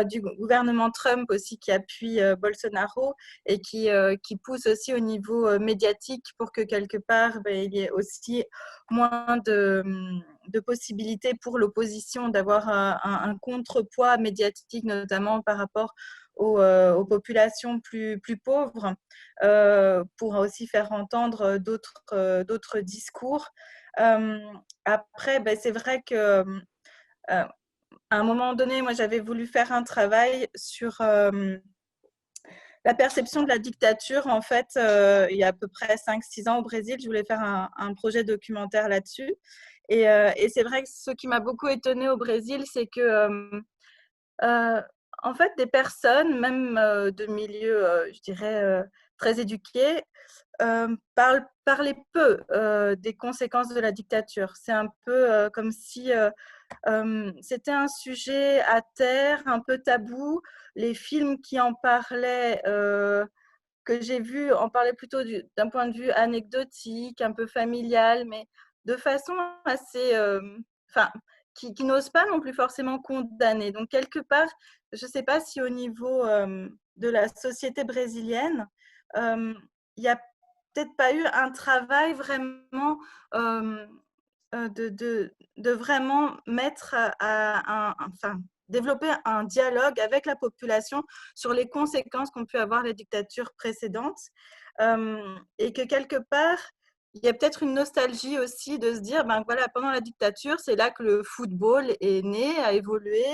du gouvernement Trump aussi, qui appuie Bolsonaro et qui pousse aussi au niveau médiatique pour que quelque part, il y ait aussi moins de possibilités pour l'opposition d'avoir un contrepoids médiatique, notamment par rapport aux populations plus pauvres, pour aussi faire entendre d'autres discours. Après, c'est vrai que à un moment donné, moi, j'avais voulu faire un travail sur la perception de la dictature, en fait, il y a à peu près 5-6 ans au Brésil. Je voulais faire un projet documentaire là-dessus. Et c'est vrai que ce qui m'a beaucoup étonnée au Brésil, c'est que, en fait, des personnes, même de milieux, je dirais, très éduqués, parlaient peu des conséquences de la dictature. C'est un peu comme si c'était un sujet à terre, un peu tabou. Les films qui en parlaient, que j'ai vus, en parlaient plutôt d'un point de vue anecdotique, un peu familial, mais de façon assez… Enfin, qui n'osent pas non plus forcément condamner. Donc, quelque part, je ne sais pas si au niveau de la société brésilienne, il n'y a peut-être pas eu un travail vraiment de vraiment mettre enfin, développer un dialogue avec la population sur les conséquences qu'ont pu avoir les dictatures précédentes, et que quelque part, il y a peut-être une nostalgie aussi de se dire, voilà, pendant la dictature, c'est là que le football est né, a évolué,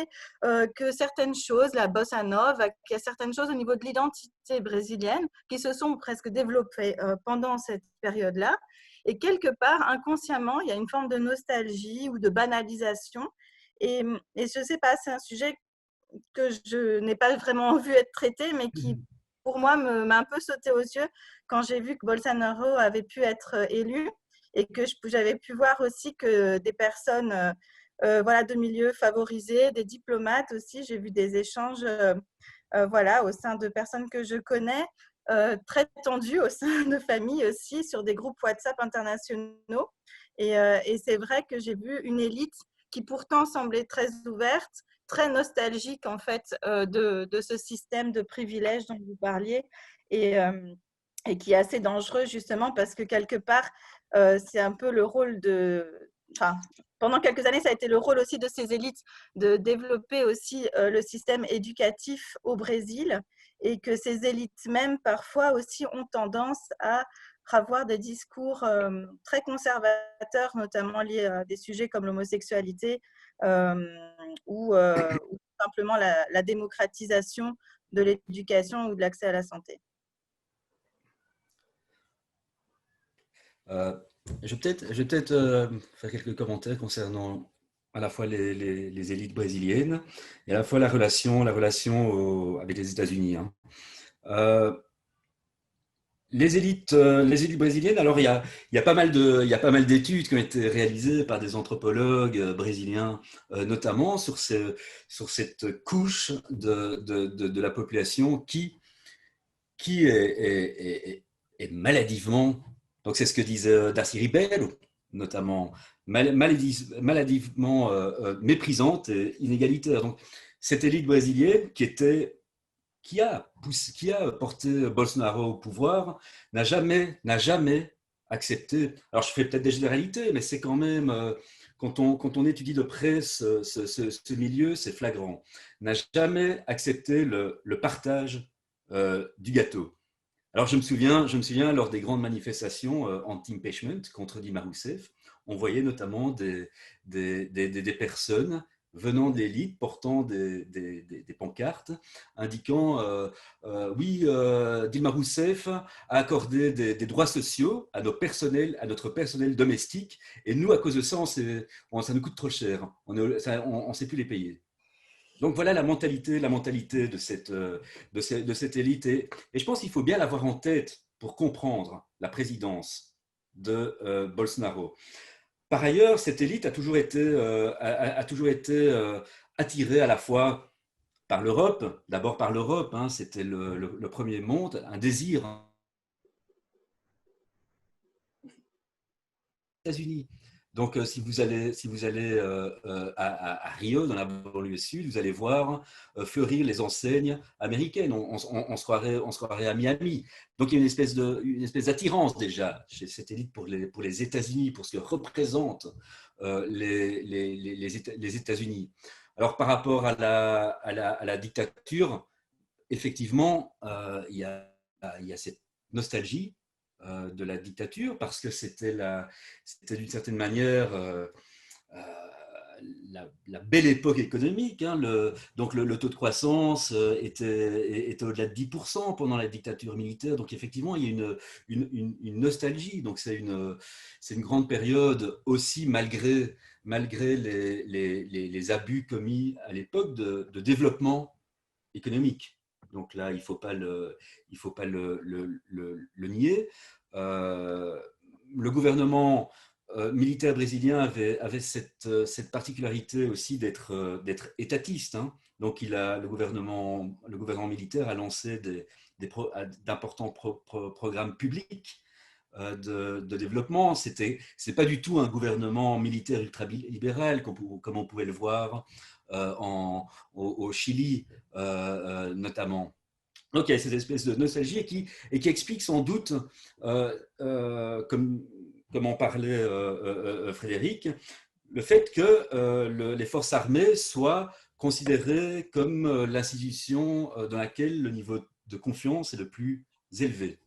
que certaines choses, la bossa nova, qu'il y a certaines choses au niveau de l'identité brésilienne qui se sont presque développées pendant cette période-là. Et quelque part, inconsciemment, il y a une forme de nostalgie ou de banalisation. Et je ne sais pas, c'est un sujet que je n'ai pas vraiment vu être traité, mais qui, pour moi, m'a un peu sauté aux yeux quand j'ai vu que Bolsonaro avait pu être élu et que j'avais pu voir aussi que des personnes voilà, de milieux favorisés, des diplomates aussi, j'ai vu des échanges voilà, au sein de personnes que je connais, très tendus au sein de familles aussi, sur des groupes WhatsApp internationaux. Et c'est vrai que j'ai vu une élite qui pourtant semblait très ouverte, très nostalgique en fait de ce système de privilèges dont vous parliez, et qui est assez dangereux justement parce que quelque part, c'est un peu le rôle de… Enfin, pendant quelques années, ça a été le rôle aussi de ces élites de développer aussi le système éducatif au Brésil, et que ces élites même parfois aussi ont tendance à avoir des discours très conservateurs, notamment liés à des sujets comme l'homosexualité ou simplement la démocratisation de l'éducation ou de l'accès à la santé. Je vais peut-être faire quelques commentaires concernant à la fois les élites brésiliennes et à la fois la relation avec les États-Unis. Les élites brésiliennes, alors il y a pas mal d'études qui ont été réalisées par des anthropologues brésiliens, notamment sur cette couche de la population qui est maladivement, donc c'est ce que disait Darcy Ribeiro, notamment, maladivement méprisante et inégalitaire. Donc cette élite brésilienne qui a porté Bolsonaro au pouvoir n'a jamais accepté. Alors je fais peut-être des généralités, mais c'est quand même, quand on étudie de près ce milieu, c'est flagrant. N'a jamais accepté le partage du gâteau. Alors je me souviens lors des grandes manifestations anti-impeachment contre Dilma Rousseff, on voyait notamment des personnes venant de l'élite portant des pancartes indiquant oui, Dilma Rousseff a accordé des droits sociaux à notre personnel domestique, et nous, à cause de ça, ça nous coûte trop cher, on ne sait plus les payer. Donc voilà la mentalité de cette élite, et je pense qu'il faut bien l'avoir en tête pour comprendre la présidence de Bolsonaro. Par ailleurs, cette élite a toujours été attirée à la fois par l'Europe, d'abord par l'Europe, c'était le premier monde, un désir. Les États-Unis. Donc, si vous allez à Rio, dans la banlieue sud, vous allez voir fleurir les enseignes américaines. On se croirait à Miami. Donc, il y a une espèce d'attirance déjà chez cette élite pour les États-Unis, pour ce que représentent les États-Unis. Alors, par rapport à la dictature, effectivement, il y a cette nostalgie de la dictature, parce que c'était d'une certaine manière la belle époque économique. Hein. Donc le taux de croissance était au-delà de 10% pendant la dictature militaire. Donc effectivement, il y a une nostalgie. Donc c'est une grande période aussi, malgré les abus commis à l'époque, de développement économique. Donc là, il ne faut pas le nier. Le gouvernement militaire brésilien avait cette particularité aussi d'être étatiste. Hein. Donc le gouvernement militaire a lancé d'importants programmes publics de développement. C'est pas du tout un gouvernement militaire ultra-libéral comme on pouvait le voir au Chili notamment. Donc il y a cette espèce de nostalgie et qui explique sans doute, comme en parlait Frédéric, le fait que les forces armées soient considérées comme l'institution dans laquelle le niveau de confiance est le plus élevé,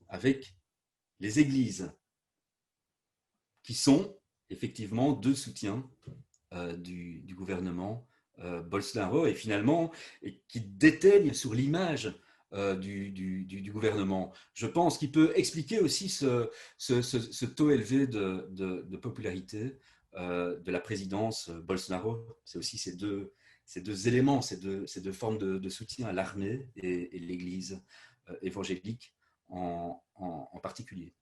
avec les églises, qui sont effectivement deux soutiens du gouvernement Bolsonaro, et finalement qui déteignent sur l'image du gouvernement. Je pense qu'il peut expliquer aussi ce taux élevé de popularité de la présidence Bolsonaro. C'est aussi ces deux éléments, ces deux formes de soutien à l'armée et l'Église évangélique en particulier.